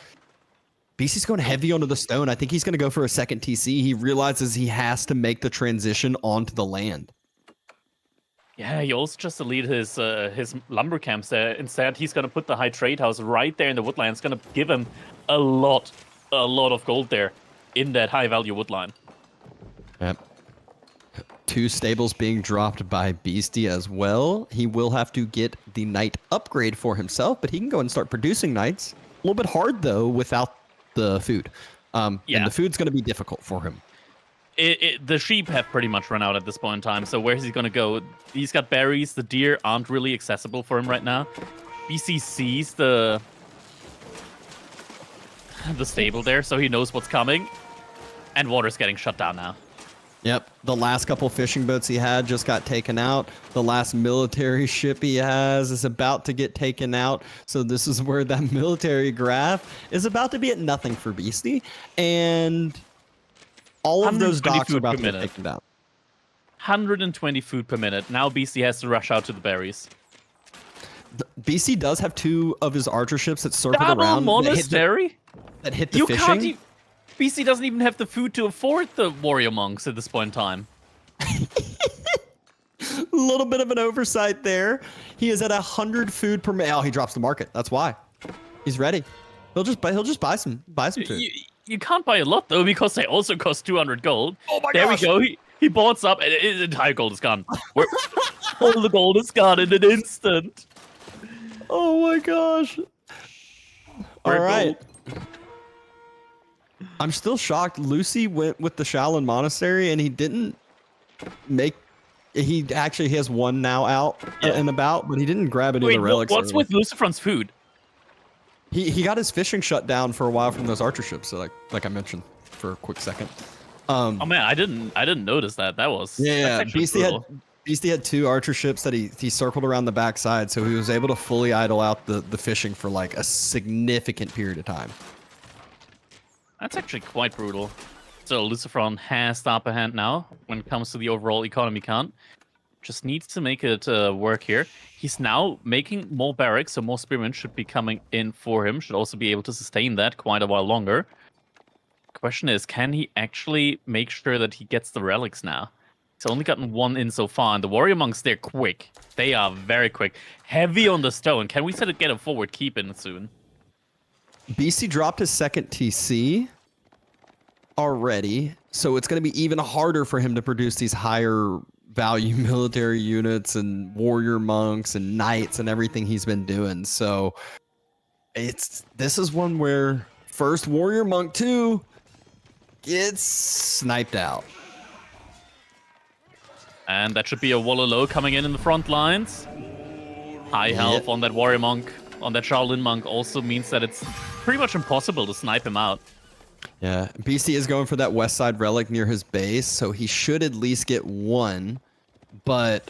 Beasty's going heavy onto the stone. I think he's going to go for a second TC. He realizes he has to make the transition onto the land. Yeah, he also just elite his lumber camps there. Instead, he's going to put the high trade house right there in the woodline. It's going to give him a lot of gold there in that high value woodline. Yep. 2 stables being dropped by Beasty as well. He will have to get the knight upgrade for himself, but he can go and start producing knights. A little bit hard though without the food. And the food's going to be difficult for him. The sheep have pretty much run out at this point in time, so where's he going to go? He's got berries. The deer aren't really accessible for him right now. BC sees the stable there, so he knows what's coming. And water's getting shut down now. Yep, the last couple fishing boats he had just got taken out. The last military ship he has is about to get taken out. So this is where that military graph is about to be at nothing for Beasty. And all of those docks are about to get taken down. 120 food per minute. Now Beasty has to rush out to the berries. BC does have 2 of his archer ships that circled Double around. monastery? That hit the fishing. BC doesn't even have the food to afford the warrior monks at this point in time. A little bit of an oversight there. He is at 100 food per minute. Oh, he drops the market. That's why. He's ready. He'll just buy some food. You can't buy a lot though because they also cost 200 gold. Oh my gosh. There we go. He bought some and his entire gold is gone. All the gold is gone in an instant. Oh my gosh. All right. I'm still shocked. Lucy went with the Shaolin Monastery, and he didn't make. He actually has 1 now out and about, but he didn't grab any of the relics. What's with LucifroN's food? He got his fishing shut down for a while from those archer ships. So like I mentioned for a quick second. Oh man, I didn't notice that. That was Beasty had 2 archer ships that he circled around the backside, so he was able to fully idle out the fishing for like a significant period of time. That's actually quite brutal. So LucifroN has the upper hand now when it comes to the overall economy count. Just needs to make it work here. He's now making more barracks, so more spearmen should be coming in for him. Should also be able to sustain that quite a while longer. Question is, can he actually make sure that he gets the relics now? He's only gotten 1 in so far, and the warrior monks, they're quick. They are very quick. Heavy on the stone. Can we get a forward keep in soon? BC dropped his second TC already, so it's going to be even harder for him to produce these higher value military units and warrior monks and knights and everything he's been doing. So this is one where first warrior monk 2 gets sniped out. And that should be a Wololo coming in the front lines. High health on that warrior monk. On that Shaolin monk also means that it's pretty much impossible to snipe him out. Yeah, BC is going for that west side relic near his base, so he should at least get 1. But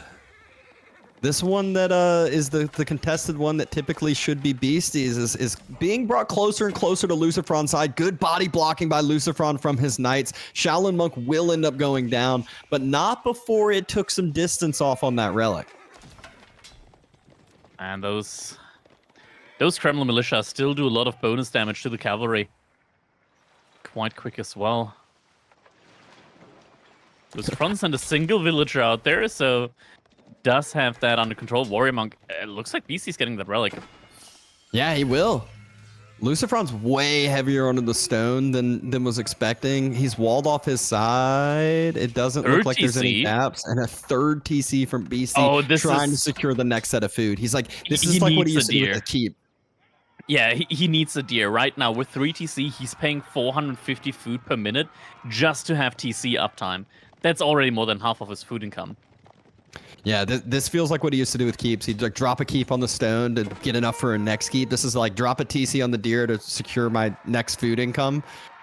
this one that is the contested one that typically should be Beastie's is being brought closer and closer to LucifroN's side. Good body blocking by LucifroN from his knights. Shaolin monk will end up going down, but not before it took some distance off on that relic. And those Kremlin militia still do a lot of bonus damage to the cavalry. Quite quick as well. LucifroN sent a single villager out there, so does have that under control. Warrior monk, it looks like BC's getting that relic. Yeah, he will. LucifroN's way heavier onto the stone than was expecting. He's walled off his side. It doesn't look like there's any gaps. And a 3rd TC from BC trying to secure the next set of food. He's like, this is like what he used to do with the keep. Yeah, he needs a deer. Right now, with 3 TC, he's paying 450 food per minute just to have TC uptime. That's already more than half of his food income. Yeah, this feels like what he used to do with keeps. He'd like drop a keep on the stone to get enough for a next keep. This is like drop a TC on the deer to secure my next food income.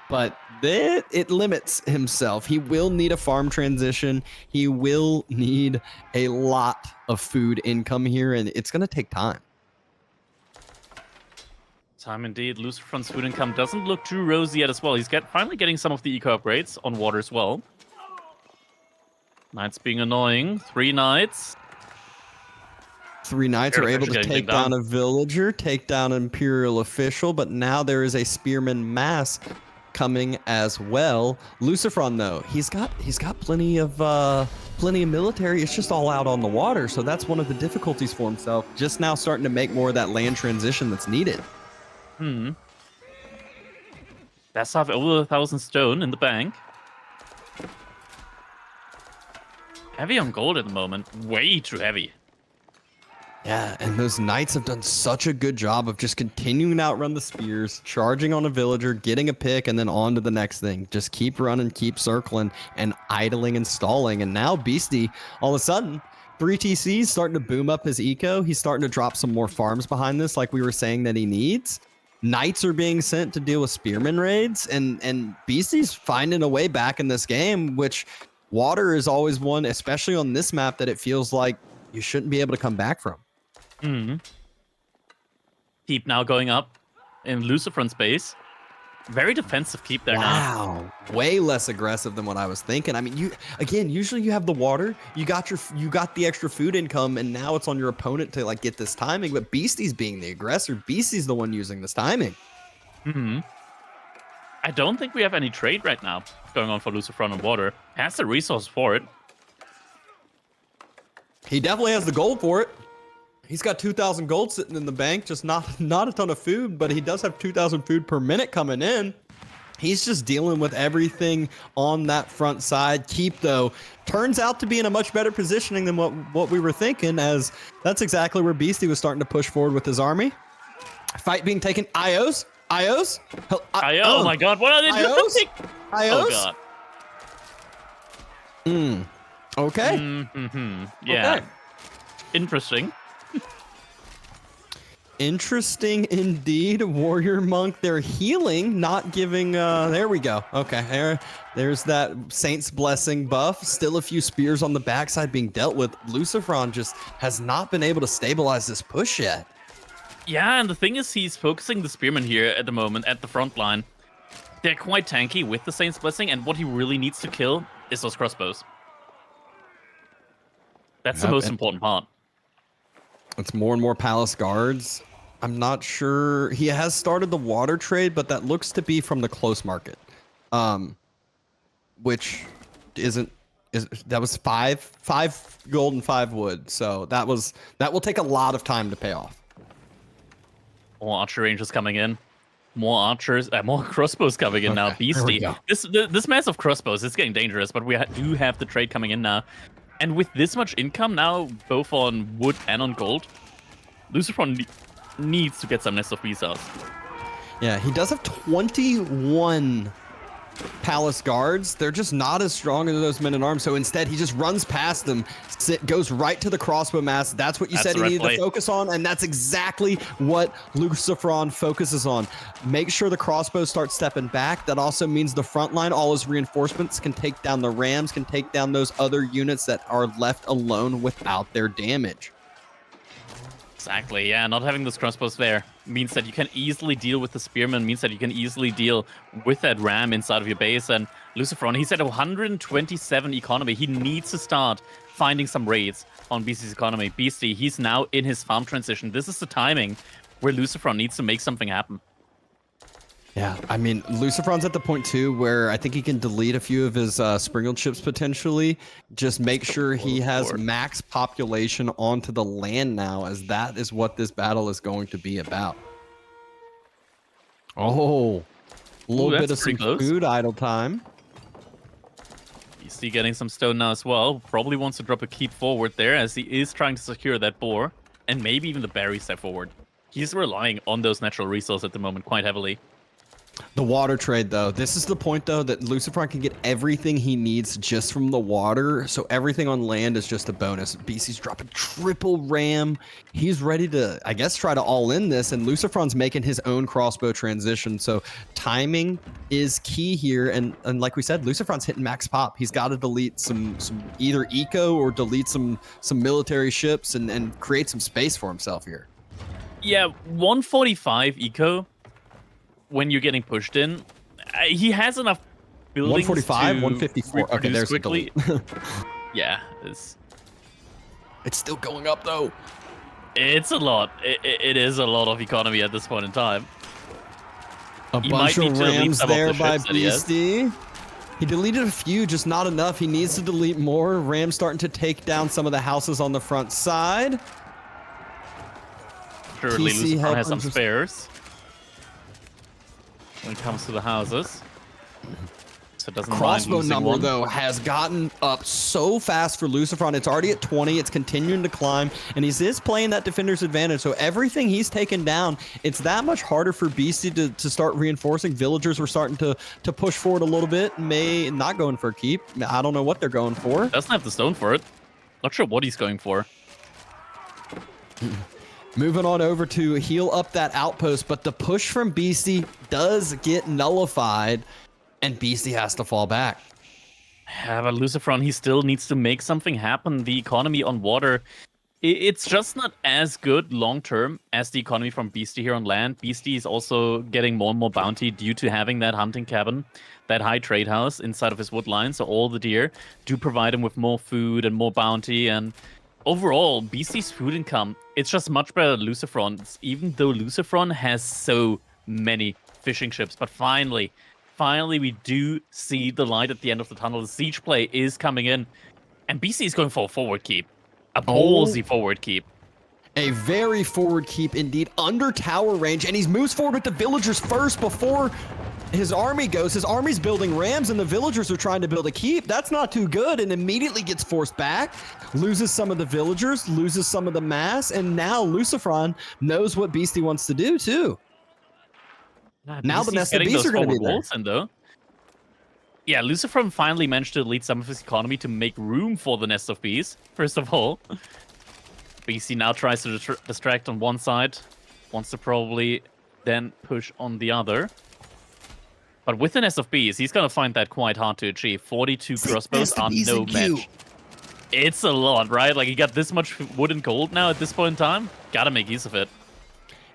But it limits himself. He will need a farm transition. He will need a lot of food income here, and it's going to take time. Time indeed. LucifroN's food income doesn't look too rosy yet as well. He's finally getting some of the eco upgrades on water as well. Knights being annoying. 3 knights. 3 knights are able to take down a villager, take down an imperial official, but now there is a spearman mass coming as well. LucifroN though, he's got plenty of military. It's just all out on the water, so that's one of the difficulties for himself. Just now starting to make more of that land transition that's needed. That's have over 1,000 stone in the bank. Heavy on gold at the moment. Way too heavy. Yeah, and those knights have done such a good job of just continuing to outrun the spears, charging on a villager, getting a pick, and then on to the next thing. Just keep running, keep circling, and idling and stalling. And now Beasty, all of a sudden, 3 TCs starting to boom up his eco. He's starting to drop some more farms behind this, like we were saying that he needs. Knights are being sent to deal with spearman raids, and Beasty's finding a way back in this game, which water is always one, especially on this map, that it feels like you shouldn't be able to come back from. Keep now going up in LucifroN space. Very defensive keep there now. Wow, way less aggressive than what I was thinking. I mean, usually you have the water, you got the extra food income, and now it's on your opponent to like get this timing. But Beasty's being the aggressor. Beasty's the one using this timing. I don't think we have any trade right now going on for LucifroN on water. Has the resource for it. He definitely has the gold for it. He's got 2,000 gold sitting in the bank, just not a ton of food, but he does have 2,000 food per minute coming in. He's just dealing with everything on that front side. Keep, though, turns out to be in a much better positioning than what we were thinking, as that's exactly where Beasty was starting to push forward with his army. Fight being taken. IOs? Oh my god, what are they doing? IOs? Oh god. Okay. Yeah. Okay. Interesting. Interesting indeed. Warrior Monk, they're healing, not giving there we go. Okay, there's that Saint's Blessing buff. Still a few spears on the backside being dealt with. LucifroN just has not been able to stabilize this push yet. Yeah, and the thing is, he's focusing the spearmen here at the moment at the front line. They're quite tanky with the Saint's Blessing, and what he really needs to kill is those crossbows. That's the most important part. It's more and more palace guards. I'm not sure. He has started the water trade, but that looks to be from the close market, which that was five gold and 5 wood. So that will take a lot of time to pay off. More archer ranges coming in. More archers, more crossbows coming in now. Beasty. This mass of crossbows is getting dangerous, but we do have the trade coming in now. And with this much income now, both on wood and on gold, LucifroN needs to get some Nest of Beasts out. Yeah, he does have 21 palace guards. They're just not as strong as those men-at-arms, so instead he just runs past them, goes right to the crossbow mass. That's what you said he needed to focus on, and that's exactly what LucifroN focuses on. Make sure the crossbow starts stepping back. That also means the front line, all his reinforcements can take down the rams, can take down those other units that are left alone without their damage. Exactly, yeah. Not having those crossbows there means that you can easily deal with the spearmen, means that you can easily deal with that ram inside of your base. And LucifroN, he's at 127 economy. He needs to start finding some raids on Beasty's economy. Beasty, he's now in his farm transition. This is the timing where LucifroN needs to make something happen. Yeah, I mean, LucifroN's at the point, too, where I think he can delete a few of his Springald ships, potentially. Just make sure he has max population onto the land now, as that is what this battle is going to be about. Oh, a little bit of some food idle time. Beasty getting some stone now as well. Probably wants to drop a keep forward there, as he is trying to secure that boar. And maybe even the berry step forward. He's relying on those natural resources at the moment quite heavily. The water trade, though. This is the point, though, that LucifroN can get everything he needs just from the water. So everything on land is just a bonus. Beasty's dropping triple ram. He's ready to, I guess, try to all in this. And LucifroN's making his own crossbow transition. So timing is key here. And like we said, LucifroN's hitting max pop. He's got to delete some either eco or delete some military ships and create some space for himself here. Yeah, 145 eco. When you're getting pushed in, he has enough buildings 145, to 154. Okay, there's quickly. the Yeah, it's still going up though. it's a lot. It is a lot of economy at this point in time. A He bunch might of need to delete rams some of there the by ships that he has. Beasty. He deleted a few, just not enough. He needs to delete more. Rams starting to take down some of the houses on the front side. Surely TC LucifroN helping has some just- spares when it comes to the houses. So it doesn't mind Crossbow losing number, one. though, has gotten up so fast for LucifroN. It's already at 20. It's continuing to climb, and he is playing that defender's advantage. So everything he's taken down, it's that much harder for Beasty to start reinforcing. Villagers were starting to push forward a little bit. May not going for a keep. I don't know what they're going for. Doesn't have the stone for it. Not sure what he's going for. Moving on over to heal up that outpost, but the push from Beasty does get nullified, and Beasty has to fall back. Yeah, but LucifroN, he still needs to make something happen. The economy on water, it's just not as good long-term as the economy from Beasty here on land. Beasty is also getting more and more bounty due to having that hunting cabin, that high trade house inside of his wood line. So all the deer do provide him with more food and more bounty. And overall, Beasty's food income, it's just much better than LucifroN's, even though LucifroN has so many fishing ships. But finally, we do see the light at the end of the tunnel. The siege play is coming in, and Beasty is going for a forward keep. A ballsy forward keep. A very forward keep indeed, under tower range, and he moves forward with the villagers first before his army goes. His army's building rams, and the villagers are trying to build a keep. That's not too good, and immediately gets forced back. Loses some of the villagers, loses some of the mass, and now LucifroN knows what Beasty wants to do too. Now the Nest of Beasts are going to be there. Though. Yeah, LucifroN finally managed to delete some of his economy to make room for the Nest of Beasts, first of all. Beasty now tries to distract on one side, wants to probably then push on the other. But with the Nest of Beasts, he's going to find that quite hard to achieve. 42 crossbows are no match. It's a lot, right? Like, he got this much wood and gold now at this point in time. Gotta make use of it.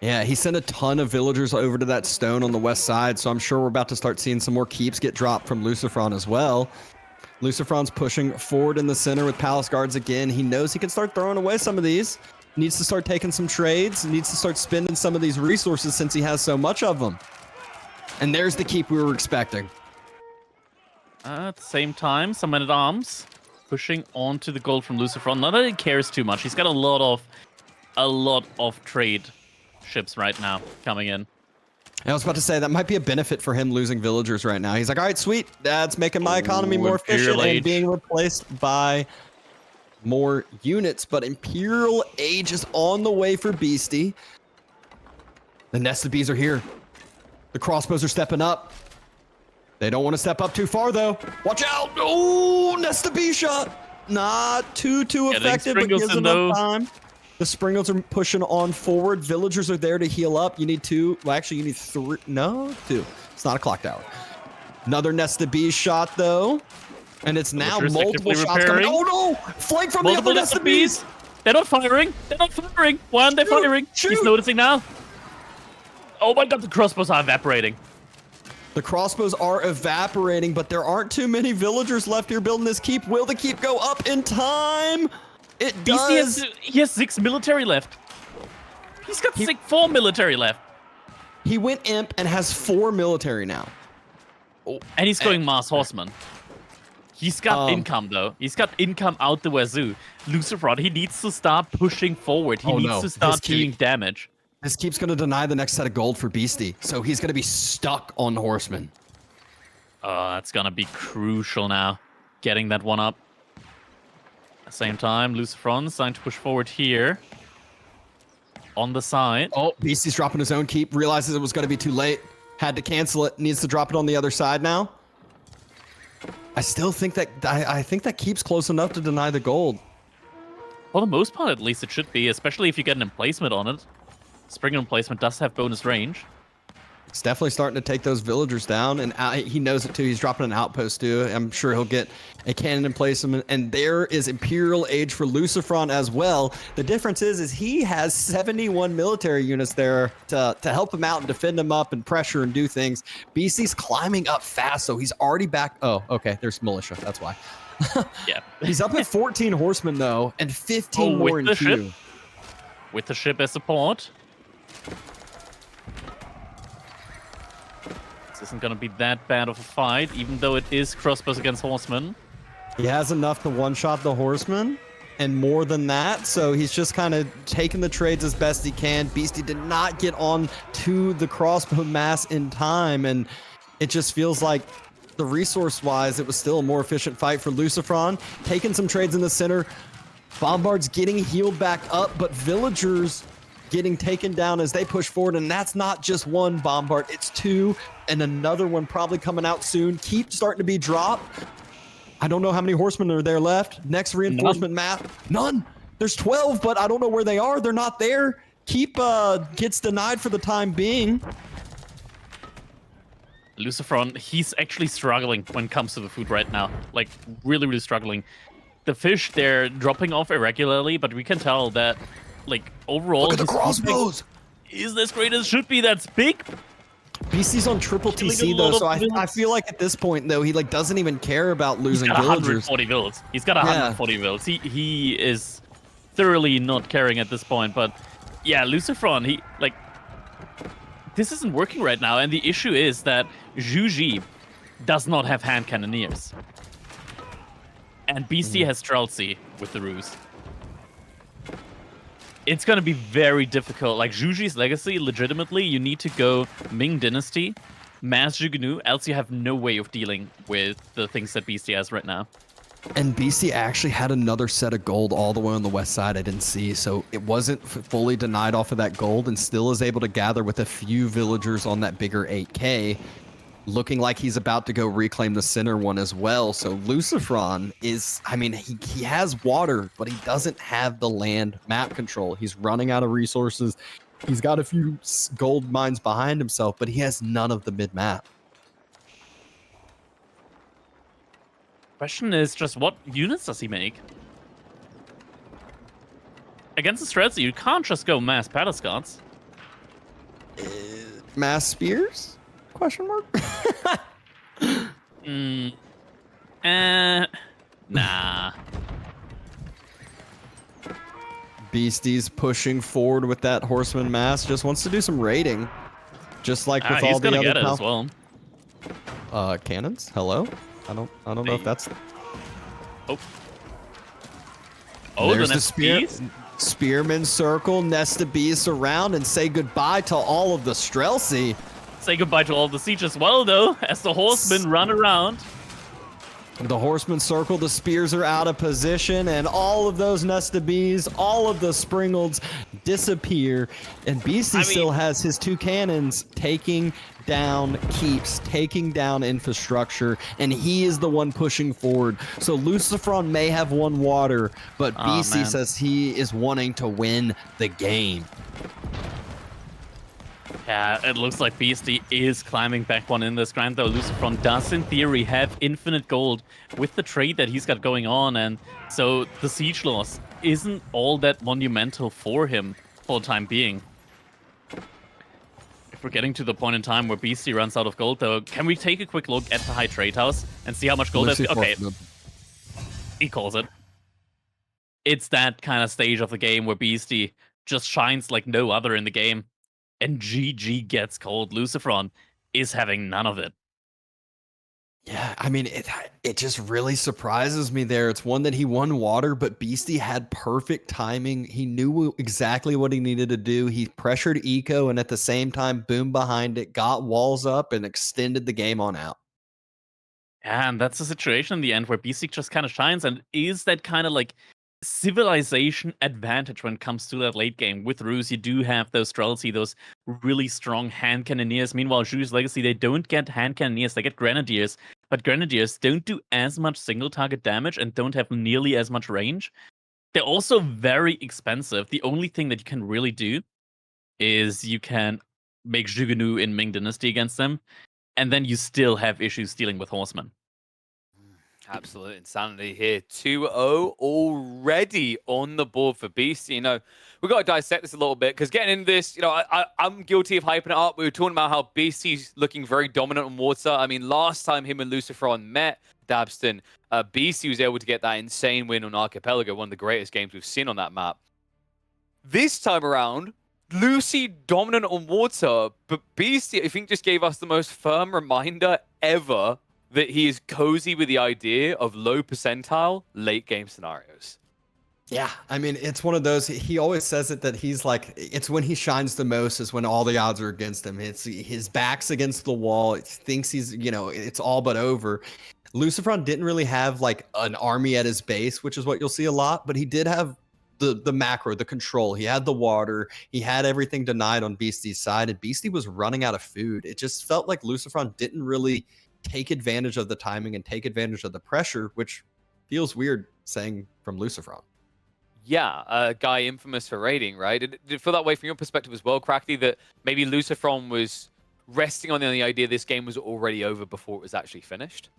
Yeah, he sent a ton of villagers over to that stone on the west side, so I'm sure we're about to start seeing some more keeps get dropped from LucifroN as well. LucifroN's pushing forward in the center with palace guards again. He knows he can start throwing away some of these. Needs to start taking some trades. Needs to start spending some of these resources since he has so much of them. And there's the keep we were expecting. At the same time, some men-at-arms pushing onto the gold from LucifroN. Not that he cares too much. He's got a lot of trade ships right now coming in. I was about to say that might be a benefit for him losing villagers right now. He's like, all right, sweet. That's making my economy more efficient and being replaced by more units. But Imperial Age is on the way for Beasty. The Nest of Bees are here. The crossbows are stepping up. They don't want to step up too far, though. Watch out. Oh, Nest of Bee shot. Not too effective, but gives enough time. The Springles are pushing on forward. Villagers are there to heal up. You need two. Well, actually, you need three. No, two. It's not a clock tower. Another Nest of Bees shot, though. And it's now multiple shots coming. Oh, no. Flank from the other Nest of Bees. They're not firing. They're not firing. Why aren't they firing? Shoot. He's noticing now. Oh, my God. The crossbows are evaporating. The crossbows are evaporating, but there aren't too many villagers left here building this keep. Will the keep go up in time? It does. He has 6 military left. He's got 4 military left. He went imp and has 4 military now. Oh, and he's going Mars Horseman. He's got income, though. He's got income out the wazoo. LucifroN, he needs to start pushing forward. He needs to start doing damage. This keep's going to deny the next set of gold for Beasty, so he's going to be stuck on Horseman. Oh, that's going to be crucial now, getting that one up. At the same time, LucifroN's starting to push forward here. On the side. Oh, Beasty's dropping his own keep, realizes it was going to be too late. Had to cancel it. Needs to drop it on the other side now. I still think that I think that keeps close enough to deny the gold. For the most part, at least it should be, especially if you get an emplacement on it. Spring emplacement does have bonus range. It's definitely starting to take those villagers down, and he knows it too. He's dropping an outpost too. I'm sure he'll get a cannon in place, and there is Imperial Age for LucifroN as well. The difference is he has 71 military units there to help him out and defend him up and pressure and do things. Beasty's climbing up fast, so he's already back. Oh, okay, there's militia. That's why. Yeah. He's up at 14 horsemen though, and 15 more in the queue. ship. With the ship as support. This isn't going to be that bad of a fight, even though it is crossbows against horsemen. He has enough to one-shot the horseman, and more than that, so he's just kind of taking the trades as best he can. Beasty did not get on to the crossbow mass in time, and it just feels like the resource-wise, it was still a more efficient fight for LucifroN. Taking some trades in the center. Bombard's getting healed back up, but villagers getting taken down as they push forward, and that's not just one Bombard, it's two, and another one probably coming out soon. Keep starting to be dropped. I don't know how many horsemen are there left. Next reinforcement map, none. There's 12, but I don't know where they are. They're not there. Keep gets denied for the time being. LucifroN, he's actually struggling when it comes to the food right now. Like, really, really struggling. The fish, they're dropping off irregularly, but we can tell that, like, overall, Look at the crossbows. Is as great as it should be. That's big. Beasty's on triple TC though, so I feel like at this point though, he like doesn't even care about losing He's got villagers. 140 villas. He's got 140 villas. He is thoroughly not caring at this point. But yeah, LucifroN, he like this isn't working right now, and the issue is that Zhuji does not have hand cannoneers, and Beasty has Streltsy with the ruse. It's going to be very difficult. Like, Zhuji's legacy, legitimately, you need to go Ming Dynasty, Mass Zhuge-Nu, else you have no way of dealing with the things that Beasty has right now. And Beasty actually had another set of gold all the way on the west side I didn't see, so it wasn't fully denied off of that gold, and still is able to gather with a few villagers on that bigger 8K. Looking like he's about to go reclaim the center one as well. So LucifroN is, I mean, he has water, but he doesn't have the land map control. He's running out of resources. He's got a few gold mines behind himself, but he has none of the mid map. Question is just, what units does he make? Against the Streltsy, you can't just go mass Paddlescots. Mass spears? Question mark? Nah. Beasty's pushing forward with that horseman mass. Just wants to do some raiding, just like with all the other. He's gonna get it as well. Cannons. Hello. I don't know if that's. Oh, there's the spear. Spearman circle, nest of bees surround, and say goodbye to all of the Streltsy. Say goodbye to all the siege as well, though, as the horsemen run around. The horsemen circle, the spears are out of position, and all of those nest of bees, all of the springalds disappear, and Beasty still has his two cannons taking down keeps, taking down infrastructure, and he is the one pushing forward. So LucifroN may have won water, but Beasty says he is wanting to win the game. Yeah, it looks like Beasty is climbing back one in this grind, though LucifroN does, in theory, have infinite gold with the trade that he's got going on, and so the siege loss isn't all that monumental for him for the time being. If we're getting to the point in time where Beasty runs out of gold, though, can we take a quick look at the high trade house and see how much gold has? Okay, he calls it. It's that kind of stage of the game where Beasty just shines like no other in the game. And GG gets cold. LucifroN is having none of it. Yeah, I mean, it just really surprises me there. It's one that he won water, but Beasty had perfect timing. He knew exactly what he needed to do. He pressured Eco, and at the same time, boom behind it, got walls up, and extended the game on out. Yeah, and that's the situation in the end where Beasty just kind of shines and is that kind of like civilization advantage when it comes to that late game. With Ruse, you do have those Streltsy, those really strong hand cannoneers. Meanwhile, Zhu's Legacy, they don't get hand cannoneers, they get grenadiers. But grenadiers don't do as much single target damage and don't have nearly as much range. They're also very expensive. The only thing that you can really do is you can make Zhuganu in Ming Dynasty against them, and then you still have issues dealing with horsemen. Absolute insanity here. 2-0 already on the board for Beasty. You know, we've got to dissect this a little bit because getting into this, you know, I'm guilty of hyping it up. We were talking about how Beasty's looking very dominant on water. I mean, last time him and LucifroN met, Dabston, Beasty was able to get that insane win on Archipelago, one of the greatest games we've seen on that map. This time around, Lucy dominant on water, but Beasty, I think, just gave us the most firm reminder ever that he is cozy with the idea of low percentile late game scenarios. Yeah, I mean, it's one of those, he always says it that he's like, it's when he shines the most is when all the odds are against him. It's his back's against the wall. It thinks he's, you know, it's all but over. LucifroN didn't really have like an army at his base, which is what you'll see a lot, but he did have the macro, the control. He had the water. He had everything denied on Beasty's side, and Beasty was running out of food. It just felt like LucifroN didn't really take advantage of the timing and take advantage of the pressure, which feels weird saying from LucifroN. Yeah, a guy infamous for raiding, right? Did it feel that way from your perspective as well, Cracky, that maybe LucifroN was resting on the idea this game was already over before it was actually finished?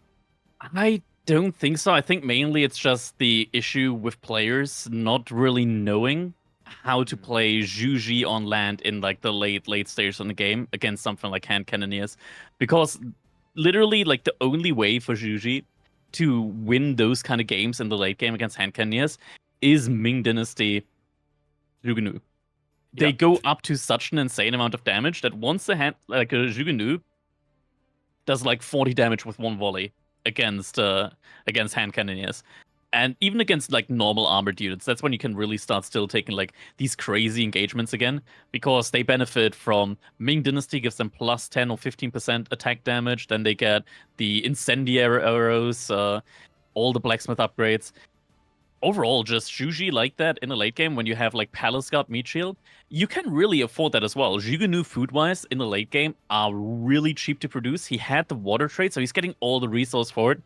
I don't think so. I think mainly it's just the issue with players not really knowing how to play Zhuji on land in like the late stages in the game against something like hand cannoneers, because literally like the only way for Zhuji to win those kind of games in the late game against hand cannoneers is Ming Dynasty Zhuganu. They go up to such an insane amount of damage that once a Zhuganu does like 40 damage with one volley against hand cannoneers. And even against like normal armored units, that's when you can really start still taking like these crazy engagements again, because they benefit from Ming Dynasty gives them plus 10 or 15% attack damage. Then they get the incendiary arrows, all the blacksmith upgrades. Overall, just Zhuji like that in a late game when you have like Palace Guard Meat Shield, you can really afford that as well. Zhuganu food-wise in the late game are really cheap to produce. He had the water trade, so he's getting all the resource for it.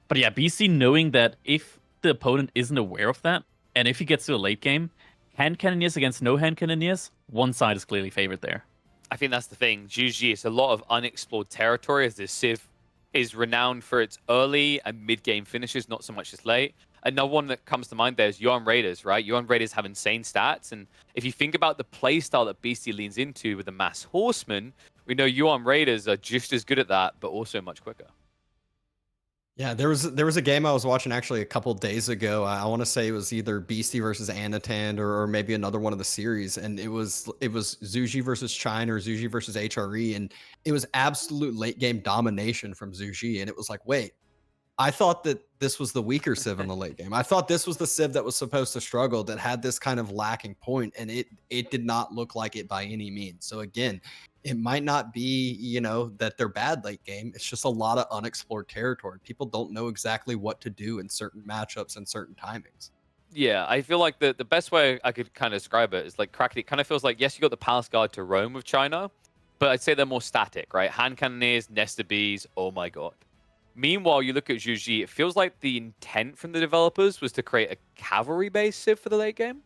But yeah, BC knowing that if the opponent isn't aware of that, and if he gets to a late game, hand cannoneers against no hand cannoneers, one side is clearly favored there. I think that's the thing. Zhuji is a lot of unexplored territory, as the Civ is renowned for its early and mid-game finishes, not so much as late. Another one that comes to mind there is Yuan Raiders, right? Yuan Raiders have insane stats, and if you think about the playstyle that Beasty leans into with the mass horsemen, we know Yuan Raiders are just as good at that, but also much quicker. Yeah, there was a game I was watching actually a couple days ago. I want to say it was either Beasty versus Anatan or maybe another one of the series, and it was Zhuji versus China or Zhuji versus HRE, and it was absolute late game domination from Zhuji, and it was like, wait, I thought that this was the weaker Civ in the late game. I thought this was the Civ that was supposed to struggle, that had this kind of lacking point, and it did not look like it by any means. So again, it might not be, you know, that they're bad late game. It's just a lot of unexplored territory. People don't know exactly what to do in certain matchups and certain timings. Yeah, I feel like the best way I could kind of describe it is like Crackety. It kind of feels like, yes, you got the Palace Guard to roam with China, but I'd say they're more static, right? Hand cannoneers, Nesta Bees, oh my god. Meanwhile, you look at Zhuji, it feels like the intent from the developers was to create a cavalry-based Civ for the late game.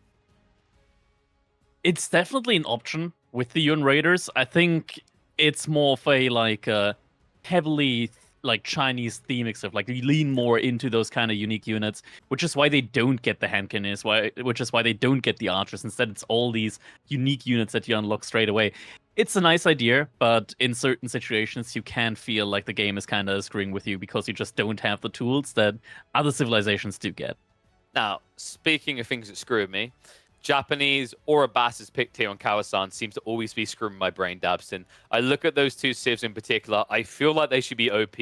It's definitely an option with the Yuan Raiders. I think it's more of a like heavily like Chinese theming stuff. Like you lean more into those kind of unique units, which is why they don't get the hand cannons, which is why they don't get the archers. Instead, it's all these unique units that you unlock straight away. It's a nice idea, but in certain situations, you can feel like the game is kind of screwing with you because you just don't have the tools that other civilizations do get. Now, speaking of things that screw with me, Japanese or Abbas's picked here on Kawasan seems to always be screwing my brain, Dabston. I look at those two civs in particular, I feel like they should be OP,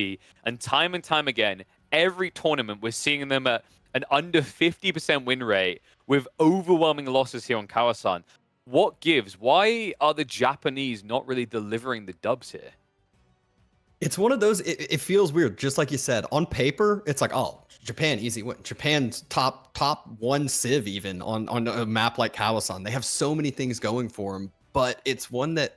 and time again, every tournament we're seeing them at an under 50% win rate with overwhelming losses here on Kawasan. What gives? Why are the Japanese not really delivering the dubs here? It's one of those. It feels weird, just like you said. On paper, it's like, oh, Japan easy win. Japan's top one civ even on a map like Kawasan. They have so many things going for them, but it's one that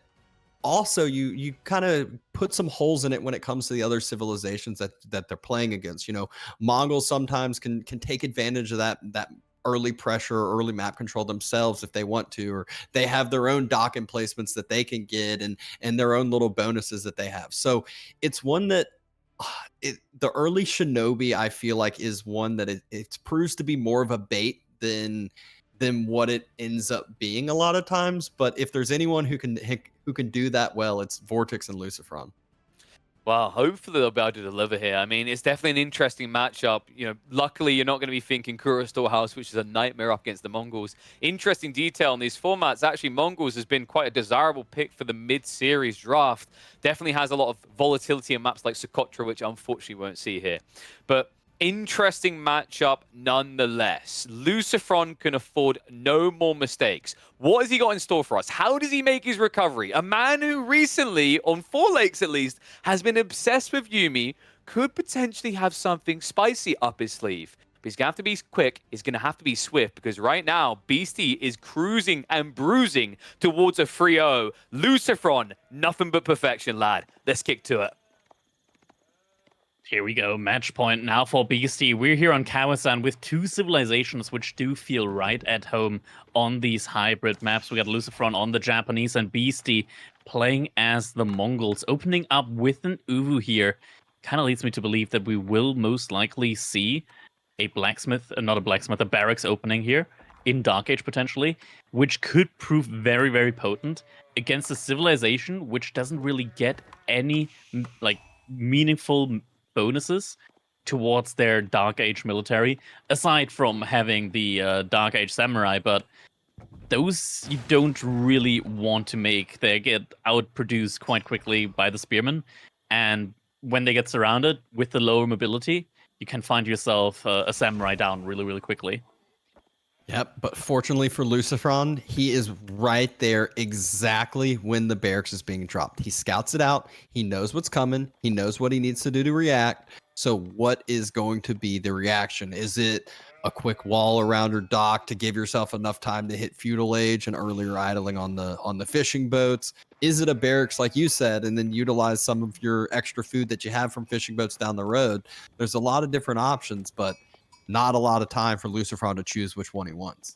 also you kind of put some holes in it when it comes to the other civilizations that they're playing against. You know, Mongols sometimes can take advantage of that early pressure or early map control themselves if they want to, or they have their own dock emplacements that they can get and their own little bonuses that they have. So it's one that the early Shinobi, I feel like, is one that it proves to be more of a bait than what it ends up being a lot of times. But if there's anyone who can do that well, it's Vortex and LucifroN. Well, hopefully they'll be able to deliver here. I mean, it's definitely an interesting matchup. You know, luckily you're not going to be thinking Kura Storehouse, which is a nightmare up against the Mongols. Interesting detail on these formats. Actually, Mongols has been quite a desirable pick for the mid-series draft. Definitely has a lot of volatility in maps like Socotra, which unfortunately won't see here. But interesting matchup nonetheless. LucifroN can afford no more mistakes. What has he got in store for us? How does he make his recovery? A man who recently, on 4 lakes at least, has been obsessed with Yuumi, could potentially have something spicy up his sleeve. But he's going to have to be quick. He's going to have to be swift, because right now, Beasty is cruising and bruising towards a 3-0. LucifroN, nothing but perfection, lad. Let's kick to it. Here we go, match point now for Beasty. We're here on Kawasan with 2 civilizations which do feel right at home on these hybrid maps. We got LucifroN on the Japanese and Beasty playing as the Mongols, opening up with an Uwu here. Kind of leads me to believe that we will most likely see a blacksmith, not a blacksmith, a barracks opening here in Dark Age potentially, which could prove very, very potent against a civilization which doesn't really get any like meaningful bonuses towards their Dark Age military, aside from having the Dark Age samurai, but those you don't really want to make. They get outproduced quite quickly by the spearmen, and when they get surrounded with the lower mobility, you can find yourself a samurai down really, really quickly. Yep, but fortunately for LucifroN, he is right there exactly when the barracks is being dropped. He scouts it out. He knows what's coming. He knows what he needs to do to react. So what is going to be the reaction? Is it a quick wall around your dock to give yourself enough time to hit feudal age and earlier idling on the fishing boats? Is it a barracks, like you said, and then utilize some of your extra food that you have from fishing boats down the road? There's a lot of different options, but not a lot of time for LucifroN to choose which one he wants.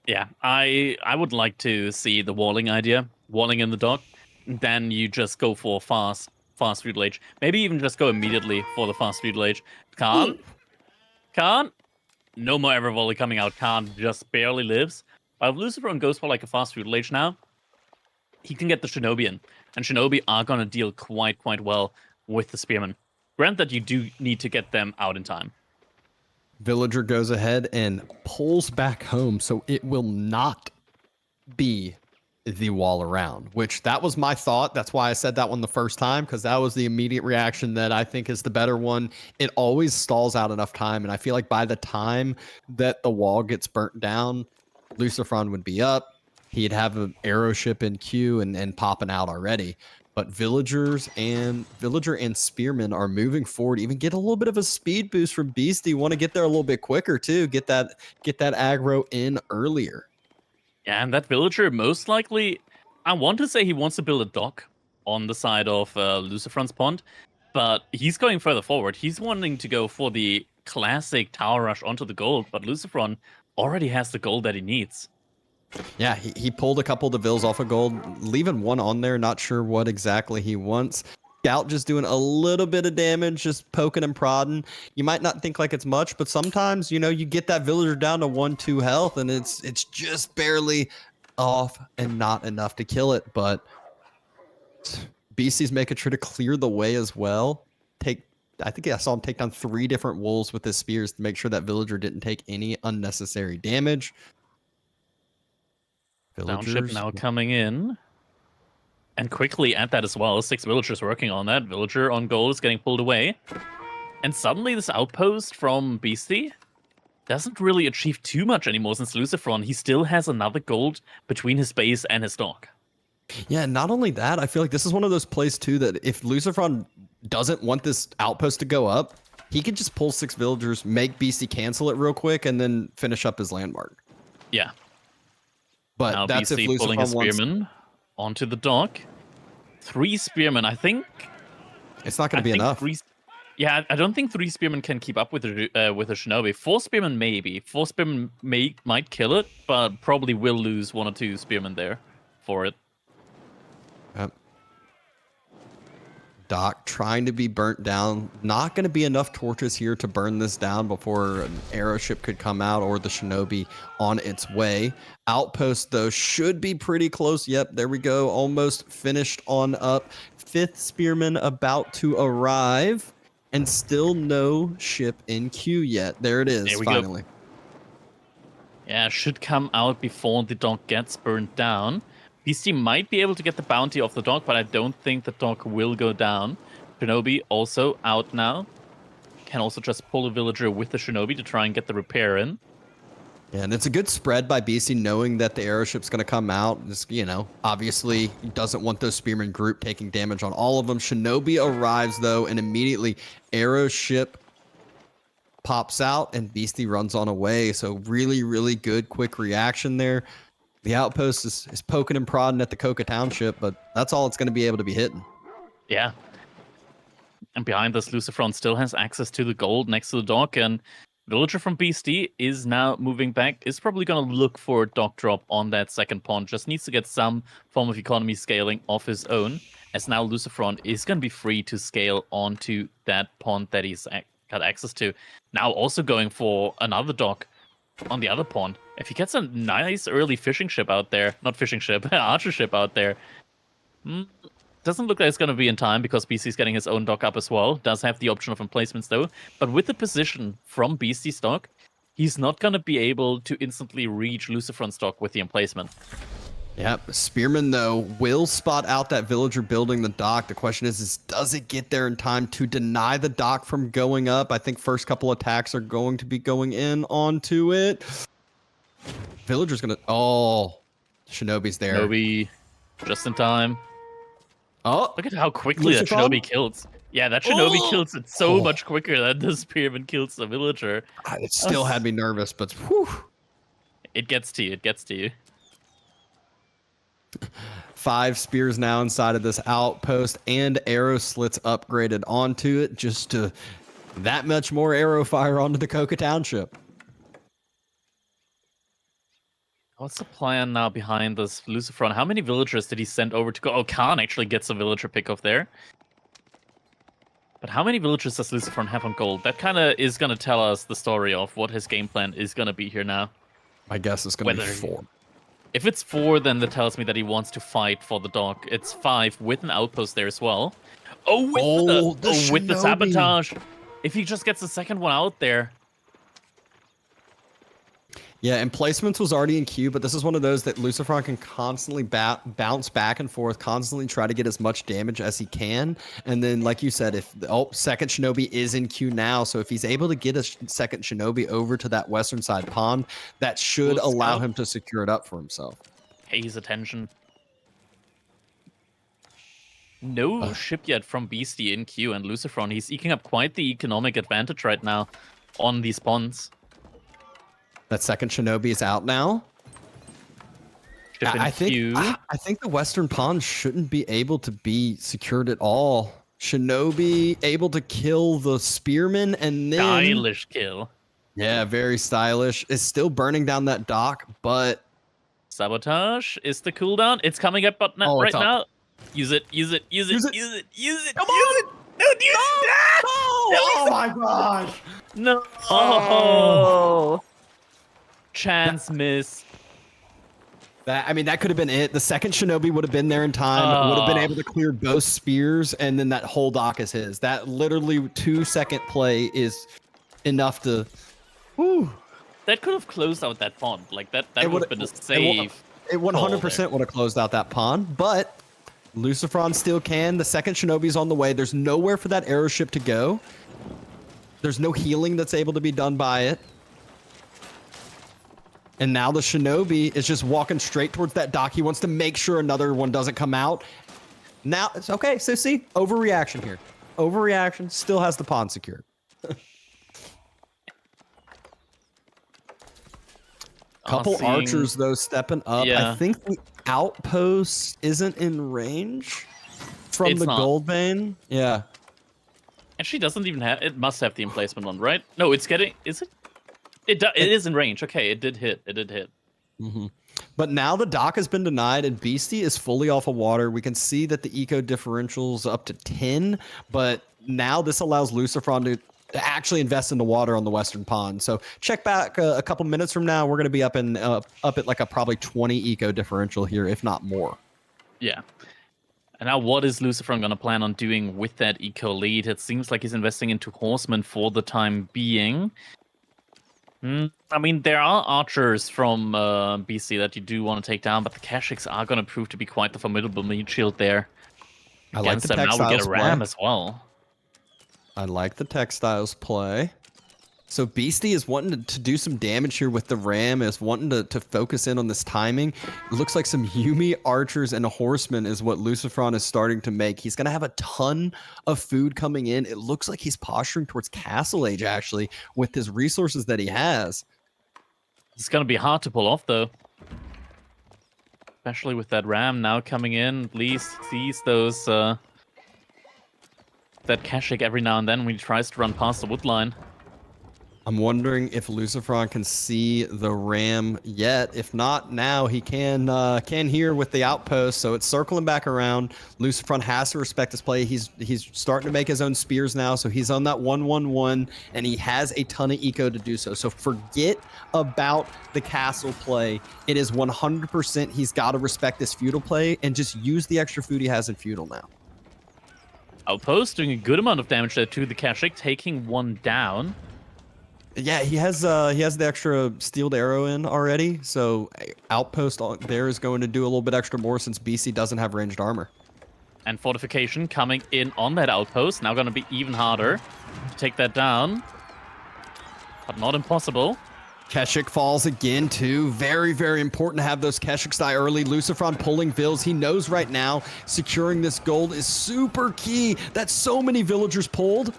Yeah, I would like to see the walling idea, walling in the dock. Then you just go for fast feudal age. Maybe even just go immediately for the fast feudal age. Khan, no more ever volley coming out. Khan just barely lives. But if LucifroN goes for like a fast feudal age now, he can get the Shinobi in, and Shinobi are gonna deal quite well with the spearmen. Grant that you do need to get them out in time. Villager goes ahead and pulls back home, so it will not be the wall around, which that was my thought. That's why I said that one the first time, because that was the immediate reaction that I think is the better one. It always stalls out enough time, and I feel like by the time that the wall gets burnt down, LucifroN would be up. He'd have an arrow ship in queue and popping out already. But Villager and Spearmen are moving forward. Even get a little bit of a speed boost from Beasty. Want to get there a little bit quicker too. Get that aggro in earlier. Yeah, and that Villager most likely, I want to say he wants to build a dock on the side of LucifroN's pond, but he's going further forward. He's wanting to go for the classic tower rush onto the gold, but LucifroN already has the gold that he needs. Yeah, he pulled a couple of the Vills off of gold, leaving one on there. Not sure what exactly he wants. Scout just doing a little bit of damage, just poking and prodding. You might not think like it's much, but sometimes, you know, you get that Villager down to 1-2 health, and it's just barely off and not enough to kill it. But Beasty's making sure to clear the way as well. I think I saw him take down 3 different wolves with his spears to make sure that Villager didn't take any unnecessary damage. Downship now coming in. And quickly at that as well. 6 villagers working on that. Villager on gold is getting pulled away. And suddenly this outpost from Beasty doesn't really achieve too much anymore since LucifroN. He still has another gold between his base and his dock. Yeah, not only that, I feel like this is one of those plays too that if LucifroN doesn't want this outpost to go up, he could just pull 6 villagers, make Beasty cancel it real quick, and then finish up his landmark. Yeah. But Now that's Beasty if pulling his LucifroN wants... spearmen onto the dock. 3 spearmen, I think. It's not going to be enough. Yeah, I don't think 3 spearmen can keep up with a shinobi. 4 spearmen maybe. 4 spearmen might kill it, but probably will lose 1 or 2 spearmen there for it. Yep. Dock trying to be burnt down. Not going to be enough torches here to burn this down before an arrow ship could come out or the shinobi on its way. Outpost, though, should be pretty close. Yep, there we go. Almost finished on up. 5th spearman about to arrive. And still no ship in queue yet. There it is, finally. Go. Yeah, should come out before the dock gets burnt down. Beasty might be able to get the bounty off the dock, but I don't think the dock will go down. Shinobi also out now. Can also just pull a villager with the Shinobi to try and get the repair in. Yeah, and it's a good spread by Beasty knowing that the aeroship's going to come out. Just, you know, obviously he doesn't want those spearmen group taking damage on all of them. Shinobi arrives, though, and immediately aeroship pops out and Beasty runs on away. So really, really good quick reaction there. The outpost is poking and prodding at the Coca Township, but that's all it's going to be able to be hitting. Yeah. And behind this, LucifroN still has access to the gold next to the dock, and villager from Beasty is now moving back, is probably going to look for a dock drop on that second pond, just needs to get some form of economy scaling of his own, as now LucifroN is going to be free to scale onto that pond that he's got access to. Now also going for another dock on the other pond. If he gets a nice early fishing ship out there, not fishing ship, archer ship out there, doesn't look like it's going to be in time because Beasty's getting his own dock up as well. Does have the option of emplacements though. But with the position from Beasty's dock, he's not going to be able to instantly reach LucifroN's dock with the emplacement. Yep, Spearman, though, will spot out that villager building the dock. The question is does it get there in time to deny the dock from going up? I think first couple attacks are going to be going in onto it. Villager's going to... Oh, Shinobi's there. Shinobi, just in time. Oh, look at how quickly that Shinobi kills. Yeah, that Shinobi kills it so much quicker than the Spearman kills the villager. It still had me nervous, but whew. It gets to you. It gets to you. 5 spears now inside of this outpost and arrow slits upgraded onto it, just to that much more arrow fire onto the Coca Township. What's the plan now behind this LucifroN? How many villagers did he send over to go? Oh, Khan actually gets a villager pickoff there. But how many villagers does LucifroN have on gold? That kind of is going to tell us the story of what his game plan is going to be here now. I guess it's going to be 4. If it's 4, then that tells me that he wants to fight for the dock. It's 5 with an outpost there as well. With the sabotage. If he just gets the second one out there. Yeah, emplacements was already in queue, but this is one of those that LucifroN can constantly bounce back and forth, constantly try to get as much damage as he can. And then, like you said, if second Shinobi is in queue now, so if he's able to get a second Shinobi over to that western side pond, that should allow him to secure it up for himself. Pays attention. No ship yet from Beasty in queue, and LucifroN, he's eking up quite the economic advantage right now on these ponds. That second Shinobi is out now. I think the western pond shouldn't be able to be secured at all. Shinobi able to kill the spearman and then... Stylish kill. Yeah, very stylish. It's still burning down that dock, but... Sabotage is the cooldown. It's coming up right now. Use it. Come on! Use it! No, use it! Oh my gosh! No! Oh. Chance miss. That could have been it. The second Shinobi would have been there in time, would have been able to clear both spears, and then that whole dock is his. That literally 2-second play is enough to... Whew. That could have closed out that pond. Like, that would have been a save. It 100% would have closed out that pond, but LucifroN still can. The second Shinobi's on the way. There's nowhere for that arrow ship to go. There's no healing that's able to be done by it. And now the Shinobi is just walking straight towards that dock. He wants to make sure another one doesn't come out. Now, it's okay. So see, overreaction here. overreaction, still has the pond secured. Couple archers though stepping up. Yeah. I think the outpost isn't in range from It's the not. gold vein. Yeah. Actually, doesn't even have. It must have the emplacement one, right? No, it's getting. Is it? It is in range. Okay, it did hit. It did hit. But now the dock has been denied and Beasty is fully off of water. We can see that the eco differential's up to 10, but now this allows LucifroN to actually invest in the water on the western pond. So check back a couple minutes from now. We're going to be up at like a probably 20 eco differential here, if not more. Yeah. And now what is LucifroN going to plan on doing with that eco lead? It seems like he's investing into horsemen for the time being. I mean, there are archers from BC that you do want to take down, but the Kashyyyks are going to prove to be quite the formidable meat shield there. I like the textiles now we get a ram play. as well. I like the textiles play. So Beasty is wanting to do some damage here with the ram, is wanting to focus in on this timing. It looks like some Yumi archers and a horseman is what LucifroN is starting to make. He's going to have a ton of food coming in. It looks like he's posturing towards Castle Age, actually, with his resources that he has. It's going to be hard to pull off, though. Especially with that ram now coming in, at least sees those... that Kashyyyk every now and then when he tries to run past the wood line. I'm wondering if LucifroN can see the ram yet. If not, now he can here with the outpost. So it's circling back around. LucifroN has to respect his play. He's starting to make his own spears now. So he's on that 1-1-1, and he has a ton of eco to do so. So forget about the castle play. It is 100%. He's got to respect this feudal play and just use the extra food he has in feudal now. Outpost doing a good amount of damage there to the Kashyyyk, taking one down. Yeah, he has the extra steeled arrow in already, so outpost there is going to do a little bit extra more since BC doesn't have ranged armor. And fortification coming in on that outpost, now going to be even harder to take that down, but not impossible. Kashyyyk falls again too. Very, very important to have those Keshyyks die early. LucifroN pulling vills. He knows right now securing this gold is super key. That's so many villagers pulled.